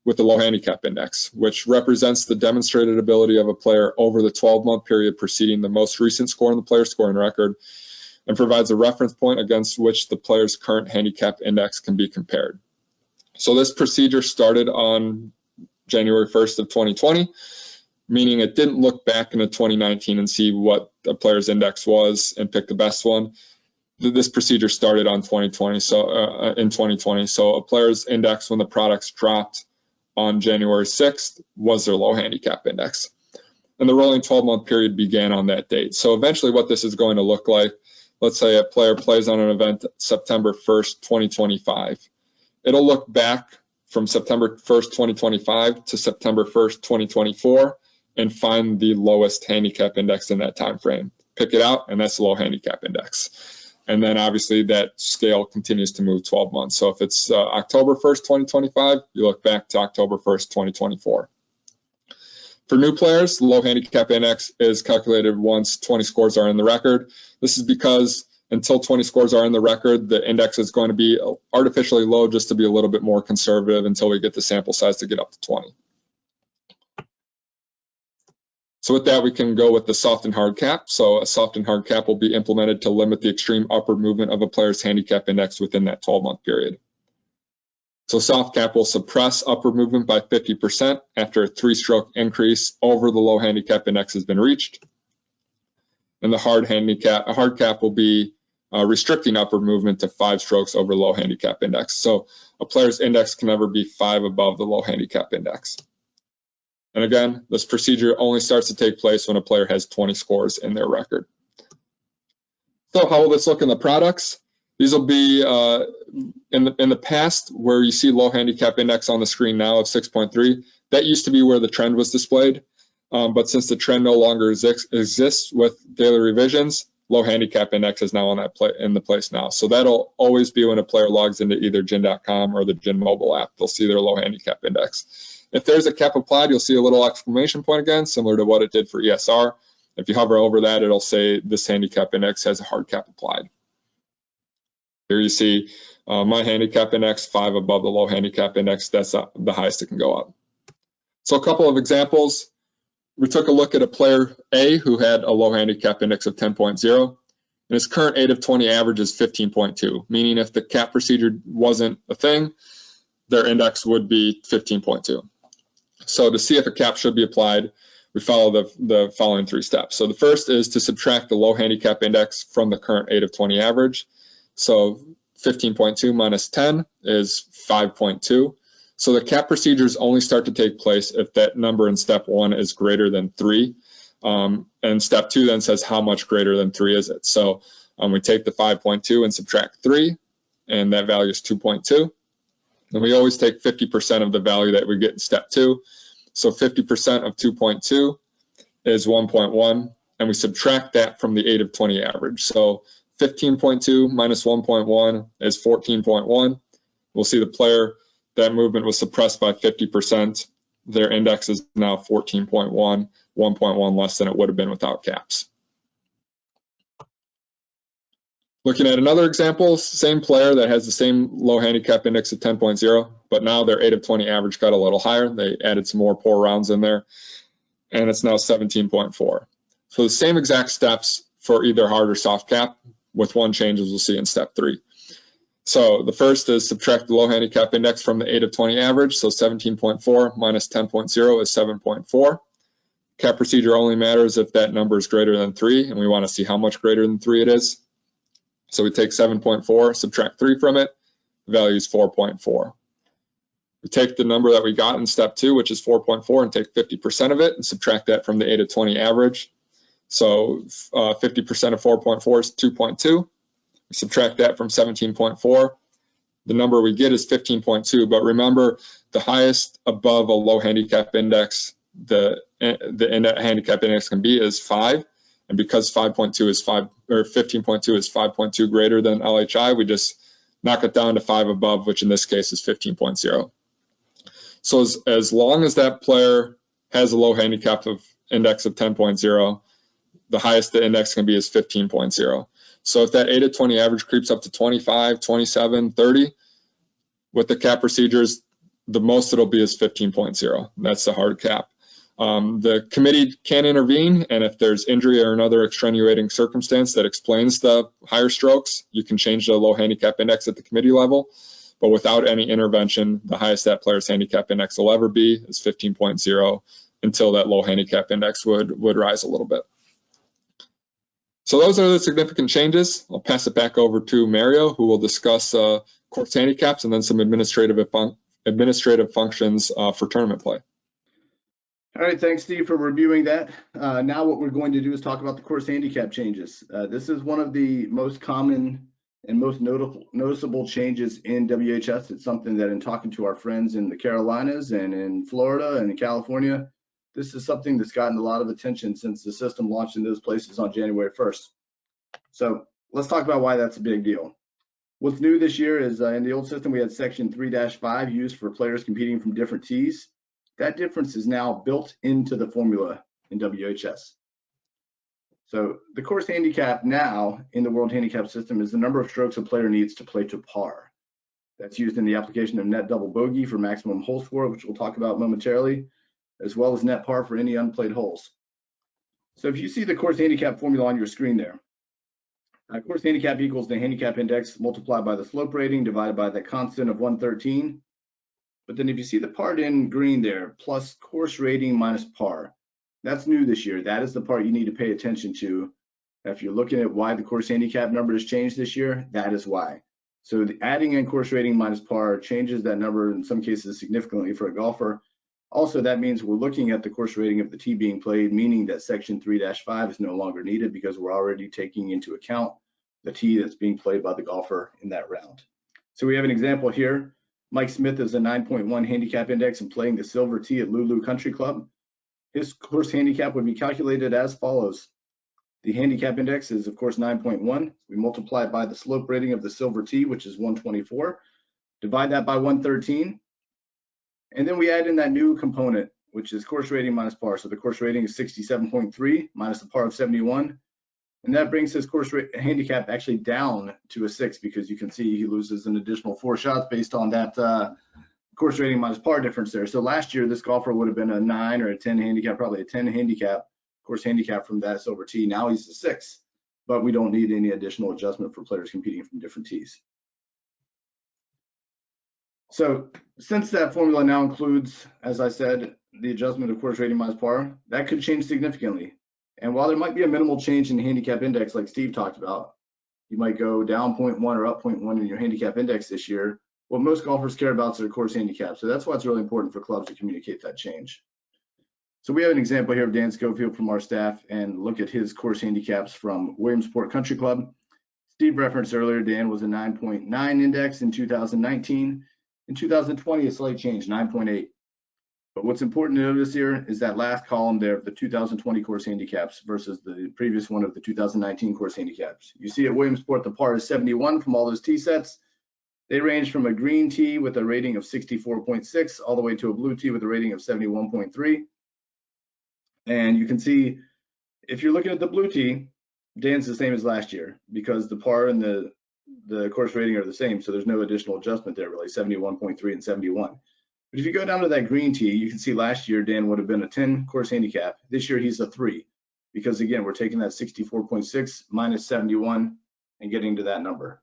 with the low handicap index, which represents the demonstrated ability of a player over the 12-month period preceding the most recent score in the player's scoring record, and provides a reference point against which the player's current handicap index can be compared. So this procedure started on January 1st of 2020, meaning it didn't look back into 2019 and see what the player's index was and pick the best one. This procedure started on 2020, in 2020. So a player's index when the products dropped on January 6th was their low handicap index. And the rolling 12-month period began on that date. So eventually what this is going to look like, let's say a player plays on an event September 1st, 2025. It'll look back from September 1st, 2025 to September 1st, 2024 and find the lowest handicap index in that time frame. Pick it out, and that's the low handicap index. And then obviously that scale continues to move 12 months. So if it's October 1st, 2025, you look back to October 1st, 2024. For new players, the low handicap index is calculated once 20 scores are in the record. This is because until 20 scores are in the record, the index is going to be artificially low just to be a little bit more conservative until we get the sample size to get up to 20. So with that, we can go with the soft and hard cap. So a soft and hard cap will be implemented to limit the extreme upward movement of a player's handicap index within that 12-month period. So soft cap will suppress upward movement by 50% after a 3-stroke increase over the low handicap index has been reached. And the hard cap will be restricting upward movement to 5 strokes over low handicap index. So a player's index can never be 5 above the low handicap index. And again, this procedure only starts to take place when a player has 20 scores in their record. So how will this look in the products? These will be in the past where you see low handicap index on the screen now of 6.3. That used to be where the trend was displayed. But since the trend no longer exists with daily revisions, low handicap index is now in the place now. So that'll always be when a player logs into either gin.com or the Gin mobile app. They'll see their low handicap index. If there's a cap applied, you'll see a little exclamation point again, similar to what it did for ESR. If you hover over that, it'll say this handicap index has a hard cap applied. Here you see my handicap index, 5 above the low handicap index. That's the highest it can go up. So a couple of examples. We took a look at a player A who had a low handicap index of 10.0, and his current 8 of 20 average is 15.2, meaning if the cap procedure wasn't a thing, their index would be 15.2. So to see if a cap should be applied, we follow the following 3 steps. So the first is to subtract the low handicap index from the current 8 of 20 average. So 15.2 minus 10 is 5.2. So the cap procedures only start to take place if that number in step 1 is greater than 3. And step 2 then says how much greater than 3 is it. So we take the 5.2 and subtract 3, and that value is 2.2. And we always take 50% of the value that we get in step 2. So 50% of 2.2 is 1.1, and we subtract that from the 8 of 20 average. So 15.2 minus 1.1 is 14.1. We'll see the player, that movement was suppressed by 50%. Their index is now 14.1, 1.1 less than it would have been without caps. Looking at another example, same player that has the same low handicap index of 10.0, but now their 8 of 20 average got a little higher. They added some more poor rounds in there, and it's now 17.4. So the same exact steps for either hard or soft cap, with one change as we'll see in step 3. So the first is subtract the low handicap index from the 8 of 20 average. So 17.4 minus 10.0 is 7.4. Cap procedure only matters if that number is greater than 3, and we want to see how much greater than 3 it is. So we take 7.4, subtract 3 from it, the value is 4.4. We take the number that we got in step 2, which is 4.4, and take 50% of it and subtract that from the 8 of 20 average. So 50% of 4.4 is 2.2. We subtract that from 17.4. The number we get is 15.2, but remember, the highest above a low handicap index, the handicap index can be is 5. And because 5.2 is 5, or 15.2 is 5.2 greater than LHI, we just knock it down to 5 above, which in this case is 15.0. So as long as that player has a low handicap index of 10.0, the highest the index can be is 15.0. So if that 8 of 20 average creeps up to 25, 27, 30, with the cap procedures, the most it'll be is 15.0. That's the hard cap. The committee can intervene, and if there's injury or another extenuating circumstance that explains the higher strokes, you can change the low handicap index at the committee level. But without any intervention, the highest that player's handicap index will ever be is 15.0 until that low handicap index would rise a little bit. So those are the significant changes. I'll pass it back over to Mario, who will discuss course handicaps and then some administrative functions for tournament play. All right, thanks, Steve, for reviewing that. Now what we're going to do is talk about the course handicap changes. This is one of the most common and most noticeable changes in WHS. It's something that in talking to our friends in the Carolinas and in Florida and in California, this is something that's gotten a lot of attention since the system launched in those places on January 1st. So let's talk about why that's a big deal. What's new this year is in the old system, we had section 3-5 used for players competing from different tees. That difference is now built into the formula in WHS. So the course handicap now in the World Handicap System is the number of strokes a player needs to play to par. That's used in the application of net double bogey for maximum hole score, which we'll talk about momentarily, as well as net par for any unplayed holes. So if you see the course handicap formula on your screen there, course handicap equals the handicap index multiplied by the slope rating divided by the constant of 113. But then if you see the part in green there, plus course rating minus par, that's new this year. That is the part you need to pay attention to. If you're looking at why the course handicap number has changed this year, that is why. So the adding in course rating minus par changes that number in some cases significantly for a golfer. Also, that means we're looking at the course rating of the tee being played, meaning that section 3-5 is no longer needed because we're already taking into account the tee that's being played by the golfer in that round. So we have an example here. Mike Smith is a 9.1 handicap index and playing the silver tee at Lulu Country Club. His course handicap would be calculated as follows. The handicap index is, of course, 9.1. We multiply it by the slope rating of the silver tee, which is 124. Divide that by 113. And then we add in that new component, which is course rating minus par. So the course rating is 67.3 minus the par of 71. And that brings his course handicap actually down to a 6 because you can see he loses an additional 4 shots based on that course rating minus par difference there. So last year, this golfer would have been a 9 or a 10 handicap, probably a 10 handicap, course handicap from that silver tee. Now he's a 6, but we don't need any additional adjustment for players competing from different tees. So since that formula now includes, as I said, the adjustment of course rating minus par, that could change significantly. And while there might be a minimal change in the handicap index like Steve talked about, you might go down 0.1 or up 0.1 in your handicap index this year. What most golfers care about is their course handicap. So that's why it's really important for clubs to communicate that change. So we have an example here of Dan Schofield from our staff, and look at his course handicaps from Williamsport Country Club. Steve referenced earlier, Dan was a 9.9 index in 2019. In 2020, a slight change, 9.8. But what's important to notice here is that last column there of the 2020 course handicaps versus the previous one of the 2019 course handicaps. You see at Williamsport, the par is 71 from all those tee sets. They range from a green tee with a rating of 64.6 all the way to a blue tee with a rating of 71.3. And you can see, if you're looking at the blue tee, Dan's the same as last year because the par and the course rating are the same. So there's no additional adjustment there really, 71.3 and 71. But if you go down to that green tee, you can see last year Dan would have been a 10 course handicap. This year he's a 3 because again, we're taking that 64.6 minus 71 and getting to that number.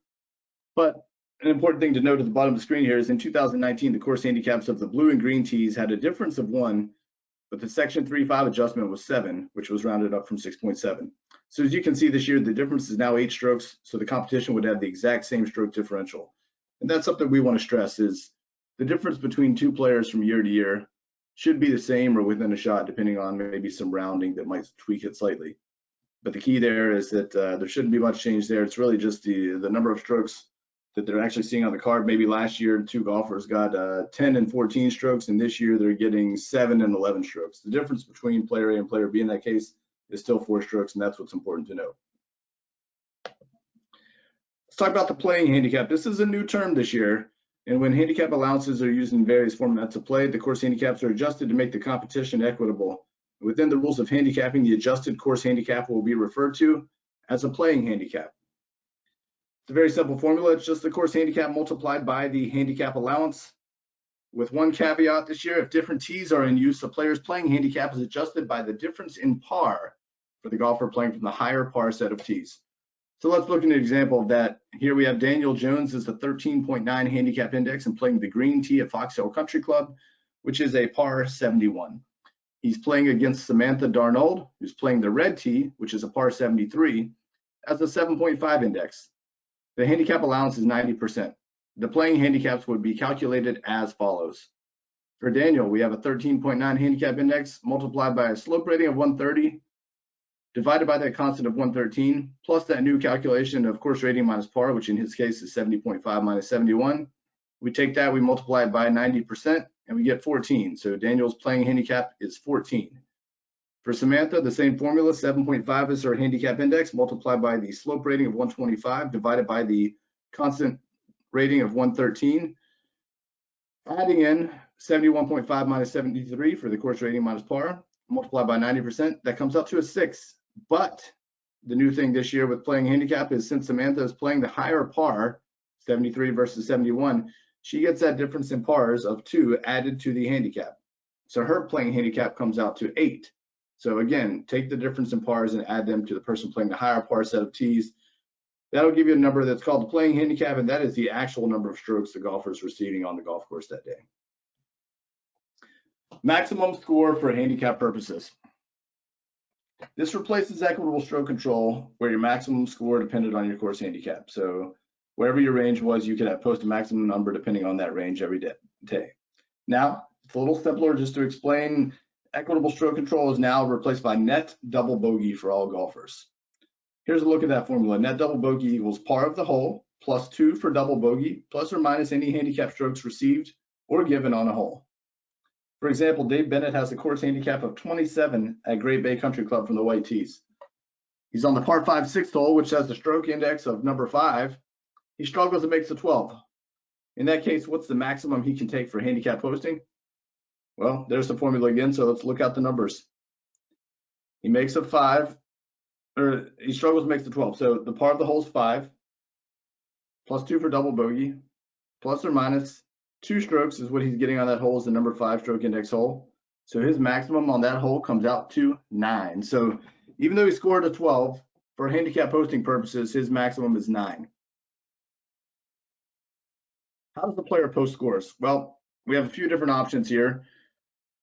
But an important thing to note at the bottom of the screen here is in 2019, the course handicaps of the blue and green tees had a difference of 1, but the section 3.5 adjustment was 7, which was rounded up from 6.7. So as you can see this year, the difference is now 8 strokes. So the competition would have the exact same stroke differential. And that's something we want to stress is the difference between two players from year to year should be the same or within a shot, depending on maybe some rounding that might tweak it slightly. But the key there is that there shouldn't be much change there. It's really just the number of strokes that they're actually seeing on the card. Maybe last year, 2 golfers got 10 and 14 strokes, and this year they're getting 7 and 11 strokes. The difference between player A and player B in that case is still 4 strokes, and that's what's important to know. Let's talk about the playing handicap. This is a new term this year. And when handicap allowances are used in various formats of play, the course handicaps are adjusted to make the competition equitable. Within the rules of handicapping, the adjusted course handicap will be referred to as a playing handicap. It's a very simple formula. It's just the course handicap multiplied by the handicap allowance. With one caveat this year, if different tees are in use, the player's playing handicap is adjusted by the difference in par for the golfer playing from the higher par set of tees. So let's look at an example of that. Here we have Daniel Jones as a 13.9 handicap index and playing the green tee at Fox Hill Country Club, which is a par 71. He's playing against Samantha Darnold, who's playing the red tee, which is a par 73, as a 7.5 index. The handicap allowance is 90%. The playing handicaps would be calculated as follows. For Daniel, we have a 13.9 handicap index multiplied by a slope rating of 130, divided by that constant of 113, plus that new calculation of course rating minus par, which in his case is 70.5 minus 71. We take that, we multiply it by 90%, and we get 14. So Daniel's playing handicap is 14. For Samantha, the same formula, 7.5 is her handicap index, multiplied by the slope rating of 125, divided by the constant rating of 113. Adding in 71.5 minus 73 for the course rating minus par, multiplied by 90%, that comes up to a 6. But the new thing this year with playing handicap is since Samantha is playing the higher par, 73 versus 71, she gets that difference in pars of 2 added to the handicap. So her playing handicap comes out to 8. So again, take the difference in pars and add them to the person playing the higher par set of tees. That'll give you a number that's called the playing handicap, and that is the actual number of strokes the golfer is receiving on the golf course that day. Maximum score for handicap purposes. This replaces equitable stroke control, where your maximum score depended on your course handicap. So wherever your range was, you could post a maximum number depending on that range every day. Now, it's a little simpler just to explain. Equitable stroke control is now replaced by net double bogey for all golfers. Here's a look at that formula. Net double bogey equals par of the hole plus 2 for double bogey, plus or minus any handicap strokes received or given on a hole. For example, Dave Bennett has a course handicap of 27 at Great Bay Country Club from the white tees. He's on the par 5 6th hole, which has the stroke index of number 5. He struggles and makes a 12. In that case, what's the maximum he can take for handicap posting? Well, there's the formula again, so let's look at the numbers. He makes a 5, or he struggles and makes the 12. So the par of the hole is 5, plus 2 for double bogey, plus or minus 2 strokes is what he's getting on that hole, is the number 5 stroke index hole. So his maximum on that hole comes out to 9. So even though he scored a 12, for handicap posting purposes, his maximum is 9. How does the player post scores? Well, we have a few different options here.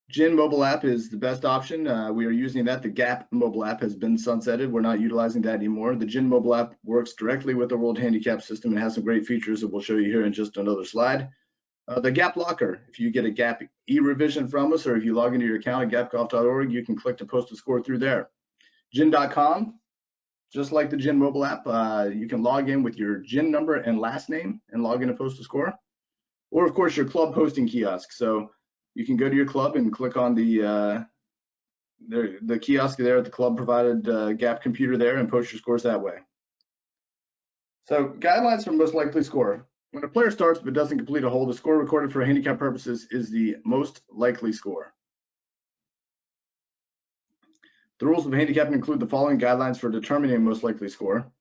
GIN mobile app is the best option. We are using that. The GAP mobile app has been sunsetted. We're not utilizing that anymore. The GIN mobile app works directly with the World Handicap system and has some great features that we'll show you here in just another slide. The GAP locker, if you get a GAP e-revision from us, or if you log into your account at gapgolf.org, you can click to post a score through there. GIN.com, just like the GIN mobile app, you can log in with your GIN number and last name and log in to post a score. Or of course your club posting kiosk. So you can go to your club and click on the kiosk there at the club provided GAP computer there and post your scores that way. So guidelines for most likely score. When a player starts but doesn't complete a hole, the score recorded for handicap purposes is the most likely score. The rules of handicapping include the following guidelines for determining a most likely score.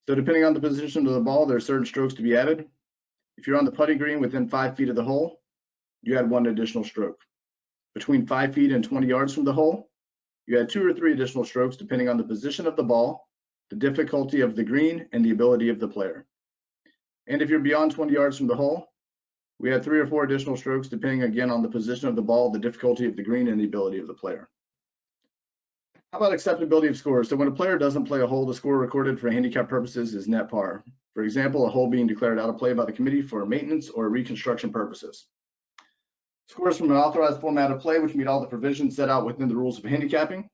So depending on the position of the ball, there are certain strokes to be added. If you're on the putting green within 5 feet of the hole, you add 1 additional stroke. Between 5 feet and 20 yards from the hole, you add 2 or 3 additional strokes depending on the position of the ball, the difficulty of the green, and the ability of the player. And if you're beyond 20 yards from the hole, we add 3 or 4 additional strokes depending again on the position of the ball, the difficulty of the green, and the ability of the player. How about acceptability of scores? So when a player doesn't play a hole, the score recorded for handicap purposes is net par. For example, a hole being declared out of play by the committee for maintenance or reconstruction purposes. Scores from an authorized format of play, which meet all the provisions set out within the rules of handicapping.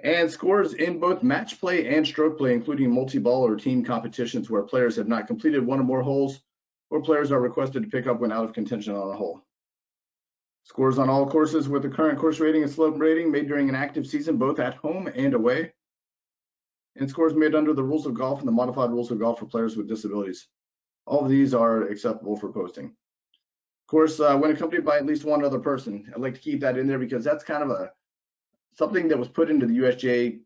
And scores in both match play and stroke play, including multi-ball or team competitions where players have not completed 1 or more holes, or players are requested to pick up when out of contention on a hole. Scores on all courses with the current course rating and slope rating made during an active season, both at home and away. And scores made under the rules of golf and the modified rules of golf for players with disabilities. All of these are acceptable for posting. Of course, when accompanied by at least 1 other person, I'd like to keep that in there because that's kind of something that was put into the USGA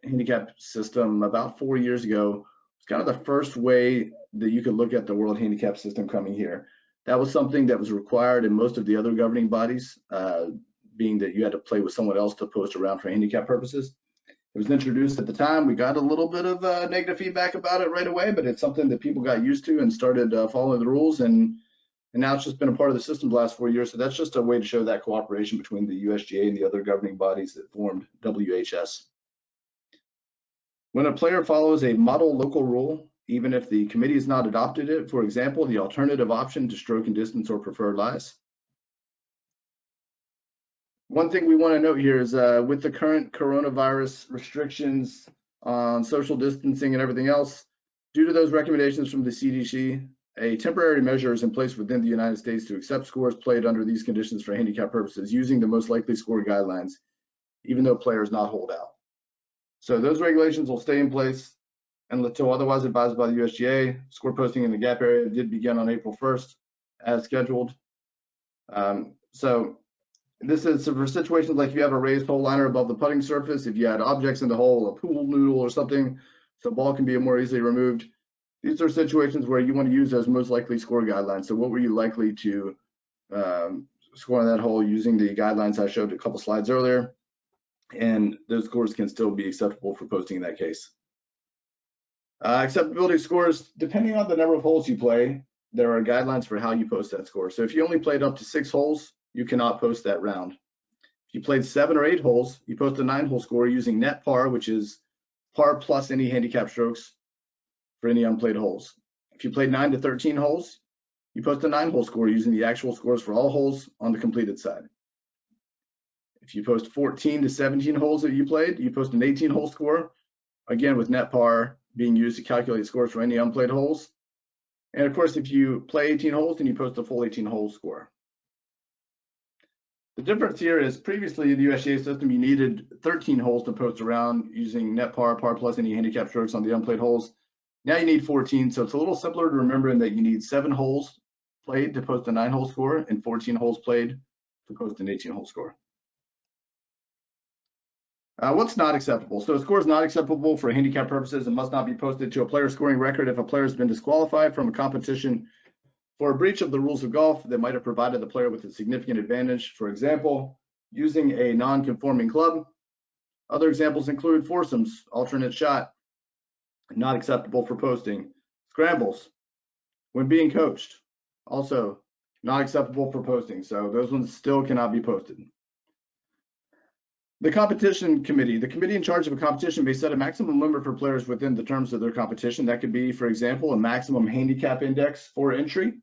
handicap system about 4 years ago. It's kind of the first way that you could look at the World Handicap system coming here. That was something that was required in most of the other governing bodies, being that you had to play with someone else to post around for handicap purposes. It was introduced at the time. We got a little bit of negative feedback about it right away, but it's something that people got used to and started following the rules, and now it's just been a part of the system the last 4 years. So that's just a way to show that cooperation between the USGA and the other governing bodies that formed WHS. When a player follows a model local rule, even if the committee has not adopted it, for example, the alternative option to stroke and distance or preferred lies. One thing we want to note here is with the current coronavirus restrictions on social distancing and everything else, due to those recommendations from the CDC, a temporary measure is in place within the United States to accept scores played under these conditions for handicap purposes using the most likely score guidelines, even though players not holed out. So those regulations will stay in place until otherwise advised by the USGA. Score posting in the GAP area did begin on April 1st as scheduled. So this is for situations like if you have a raised hole liner above the putting surface, if you had objects in the hole, a pool noodle or something, so the ball can be more easily removed. These are situations where you want to use those most likely score guidelines. So what were you likely to score on that hole using the guidelines I showed a couple slides earlier? And those scores can still be acceptable for posting in that case. Acceptability scores, depending on the number of holes you play, there are guidelines for how you post that score. So if you only played up to 6 holes, you cannot post that round. If you played 7 or 8 holes, you post a 9-hole score using net par, which is par plus any handicap strokes for any unplayed holes. If you played 9 to 13 holes, you post a 9-hole score using the actual scores for all holes on the completed side. If you post 14 to 17 holes that you played, you post an 18-hole score, again with net par being used to calculate scores for any unplayed holes. And of course, if you play 18 holes, then you post a full 18-hole score. The difference here is previously in the USGA system, you needed 13 holes to post around using net par, par plus any handicap strokes on the unplayed holes. Now you need 14, so it's a little simpler to remember in that you need 7 holes played to post a 9-hole score and 14 holes played to post an 18-hole score. What's not acceptable? So a score is not acceptable for handicap purposes and must not be posted to a player scoring record if a player has been disqualified from a competition for a breach of the rules of golf that might have provided the player with a significant advantage. For example, using a non-conforming club. Other examples include foursomes, alternate shot, not acceptable for posting. Scrambles, when being coached, also not acceptable for posting. So those ones still cannot be posted. The competition committee. The committee in charge of a competition may set a maximum limit for players within the terms of their competition. That could be, for example, a maximum handicap index for entry.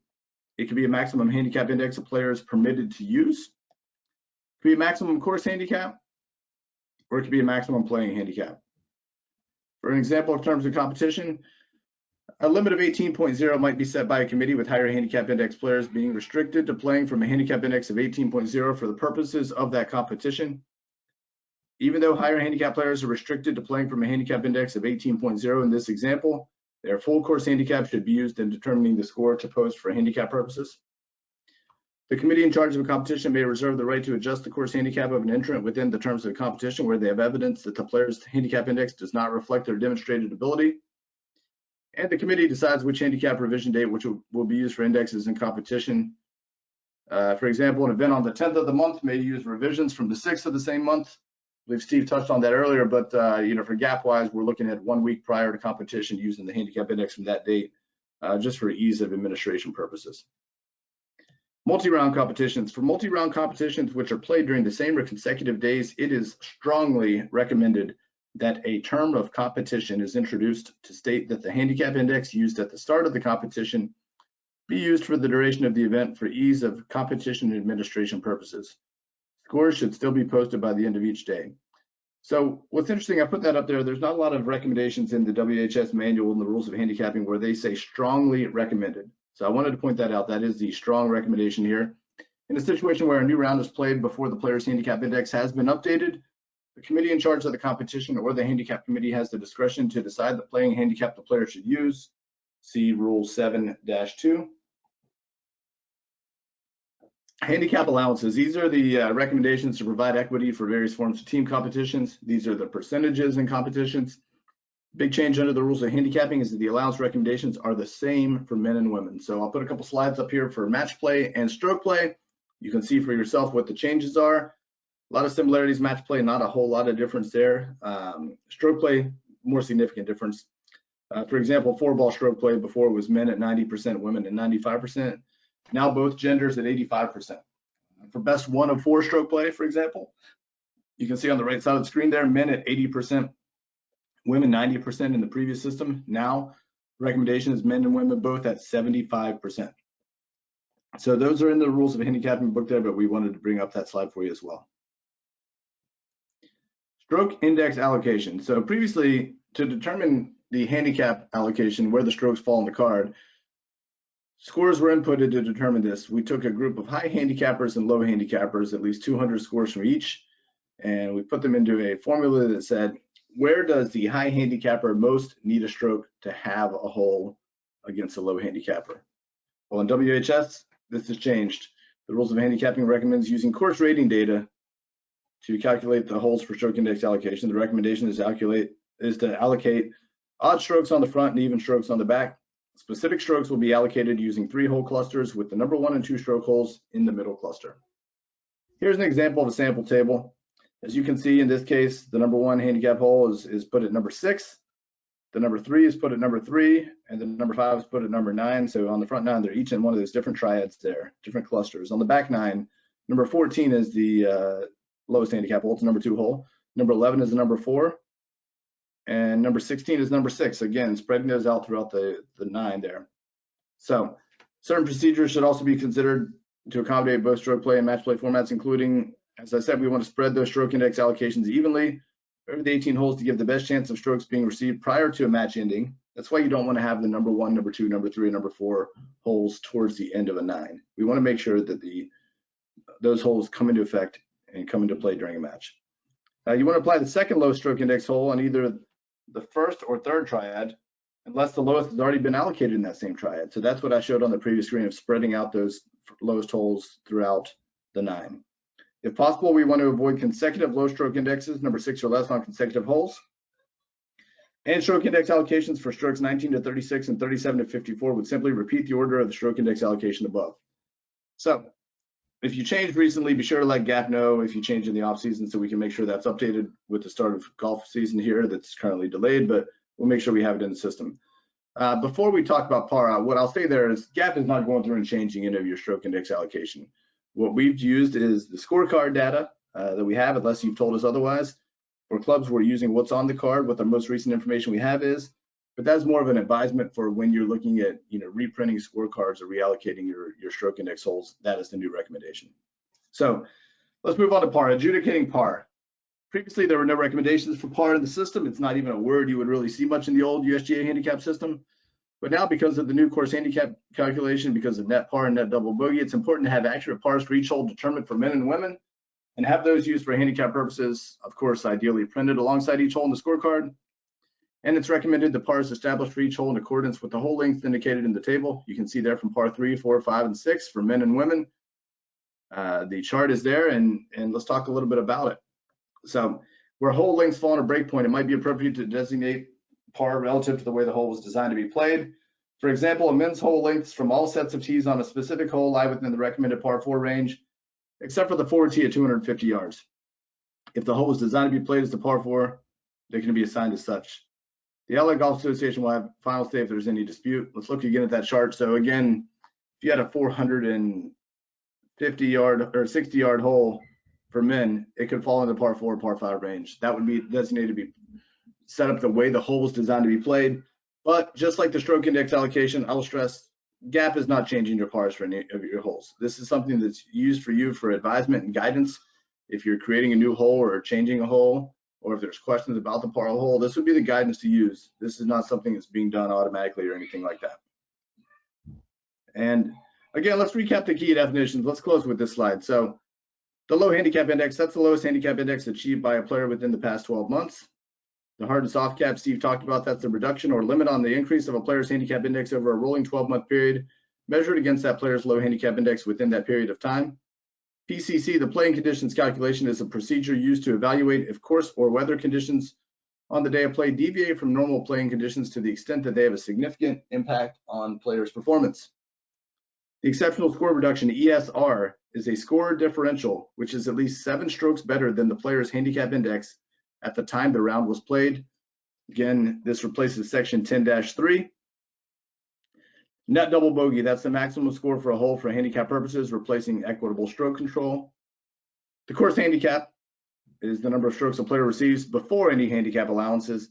It could be a maximum handicap index a player is permitted to use. It could be a maximum course handicap, or it could be a maximum playing handicap. For an example of terms of competition, a limit of 18.0 might be set by a committee with higher handicap index players being restricted to playing from a handicap index of 18.0 for the purposes of that competition. Even though higher handicap players are restricted to playing from a handicap index of 18.0 in this example, their full course handicap should be used in determining the score to post for handicap purposes. The committee in charge of a competition may reserve the right to adjust the course handicap of an entrant within the terms of the competition where they have evidence that the player's handicap index does not reflect their demonstrated ability. And the committee decides which handicap revision date which will be used for indexes in competition. For example, an event on the 10th of the month may use revisions from the 6th of the same month. I believe Steve touched on that earlier, but for gap-wise, we're looking at 1 week prior to competition using the handicap index from that date, just for ease of administration purposes. Multi-round competitions. For multi-round competitions which are played during the same or consecutive days, it is strongly recommended that a term of competition is introduced to state that the handicap index used at the start of the competition be used for the duration of the event for ease of competition administration purposes. Scores should still be posted by the end of each day. So what's interesting, I put that up there, there's not a lot of recommendations in the WHS manual and the rules of handicapping where they say strongly recommended. So I wanted to point that out. That is the strong recommendation here. In a situation where a new round is played before the player's handicap index has been updated, the committee in charge of the competition or the handicap committee has the discretion to decide the playing handicap the player should use. See Rule 7-2. Handicap allowances. These are the recommendations to provide equity for various forms of team competitions. These are the percentages in competitions. Big change under the rules of handicapping is that the allowance recommendations are the same for men and women. So I'll put a couple slides up here for match play and stroke play. You can see for yourself what the changes are. A lot of similarities, match play, not a whole lot of difference there. Stroke play, more significant difference. For example, 4-ball stroke play before was men at 90%, women at 95%. Now both genders at 85%. For best 1 of 4 stroke play, for example, you can see on the right side of the screen there, men at 80%, women 90% in the previous system. Now, recommendation is men and women both at 75%. So those are in the rules of handicapping book there, but we wanted to bring up that slide for you as well. Stroke index allocation. So previously, to determine the handicap allocation, where the strokes fall on the card, scores were inputted to determine this. We took a group of high handicappers and low handicappers, at least 200 scores from each, and we put them into a formula that said, where does the high handicapper most need a stroke to have a hole against a low handicapper? Well, in WHS, this has changed. The rules of handicapping recommends using course rating data to calculate the holes for stroke index allocation. The recommendation is to allocate odd strokes on the front and even strokes on the back. Specific strokes will be allocated using 3-hole clusters with the number 1 and 2 stroke holes in the middle cluster. Here's an example of a sample table. As you can see, in this case, the number 1 handicap hole is put at number 6. The number 3 is put at number 3, and the number 5 is put at number 9. So on the front 9, they're each in one of those different triads there, different clusters. On the back 9, number 14 is the lowest handicap hole. It's the number 2 hole. Number 11 is the number 4. And number 16 is number 6. Again, spreading those out throughout the 9 there. So certain procedures should also be considered to accommodate both stroke play and match play formats, including, as I said, we want to spread those stroke index allocations evenly over the 18 holes to give the best chance of strokes being received prior to a match ending. That's why you don't want to have the number 1, number 2, number 3, and number 4 holes towards the end of a 9. We want to make sure that those holes come into effect and come into play during a match. You want to apply the second low stroke index hole on either the first or third triad, unless the lowest has already been allocated in that same triad. So that's what I showed on the previous screen of spreading out those lowest holes throughout the 9. If possible, we want to avoid consecutive low stroke indexes, number 6 or less on consecutive holes. And stroke index allocations for strokes 19 to 36 and 37 to 54 would simply repeat the order of the stroke index allocation above. So if you changed recently, be sure to let GAP know if you change in the off season so we can make sure that's updated with the start of golf season here that's currently delayed, but we'll make sure we have it in the system. Before we talk about par, what I'll say there is GAP is not going through and changing any of your stroke index allocation. What we've used is the scorecard data that we have, unless you've told us otherwise. For clubs, we're using what's on the card, what the most recent information we have is, but that's more of an advisement for when you're looking at, reprinting scorecards or reallocating your stroke index holes. That is the new recommendation. So let's move on to par, adjudicating par. Previously, there were no recommendations for par in the system. It's not even a word you would really see much in the old USGA handicap system. But now, because of the new course handicap calculation, because of net par and net double bogey, it's important to have accurate pars for each hole determined for men and women and have those used for handicap purposes, of course, ideally printed alongside each hole in the scorecard. And it's recommended the pars established for each hole in accordance with the hole length indicated in the table. You can see there from par 3, 4, 5, and 6 for men and women. The chart is there, and let's talk a little bit about it. So where hole lengths fall on a break point, it might be appropriate to designate par relative to the way the hole was designed to be played. For example, a men's hole lengths from all sets of tees on a specific hole lie within the recommended par 4 range, except for the forward tee at 250 yards. If the hole was designed to be played as the par 4, they can be assigned as such. The LA Golf Association will have final say if there's any dispute. Let's look again at that chart. So again, if you had a 450 yard or 60 yard hole for men, it could fall in the par 4 or par 5 range. That would be designated to be set up the way the hole was designed to be played. But just like the stroke index allocation, I will stress GAP is not changing your pars for any of your holes. This is something that's used for you for advisement and guidance. If you're creating a new hole or changing a hole, or if there's questions about the par hole, this would be the guidance to use. This is not something that's being done automatically or anything like that. And again, let's recap the key definitions. Let's close with this slide. So the low handicap index, that's the lowest handicap index achieved by a player within the past 12 months. The hard and soft cap Steve talked about, that's the reduction or limit on the increase of a player's handicap index over a rolling 12-month period, measured against that player's low handicap index within that period of time. PCC, the playing conditions calculation, is a procedure used to evaluate if course or weather conditions on the day of play deviate from normal playing conditions to the extent that they have a significant impact on players' performance. The exceptional score reduction, ESR, is a score differential which is at least 7 strokes better than the player's handicap index at the time the round was played. Again, this replaces section 10-3. Net double bogey, that's the maximum score for a hole for handicap purposes, replacing equitable stroke control. The course handicap is the number of strokes a player receives before any handicap allowances,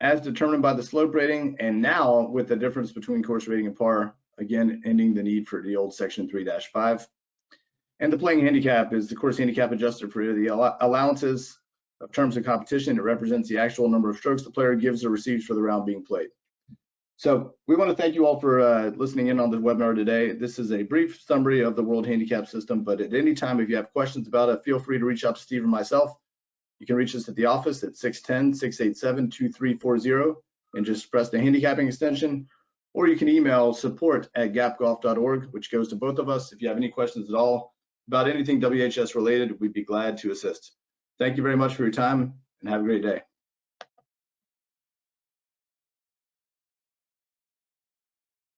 as determined by the slope rating, and now with the difference between course rating and par, again, ending the need for the old section 3-5. And the playing handicap is the course handicap adjusted for the allowances of terms of competition. It represents the actual number of strokes the player gives or receives for the round being played. So we want to thank you all for listening in on the webinar today. This is a brief summary of the World Handicap System, but at any time, if you have questions about it, feel free to reach out to Steve or myself. You can reach us at the office at 610-687-2340 and just press the handicapping extension, or you can email support@gapgolf.org, which goes to both of us. If you have any questions at all about anything WHS related, we'd be glad to assist. Thank you very much for your time and have a great day.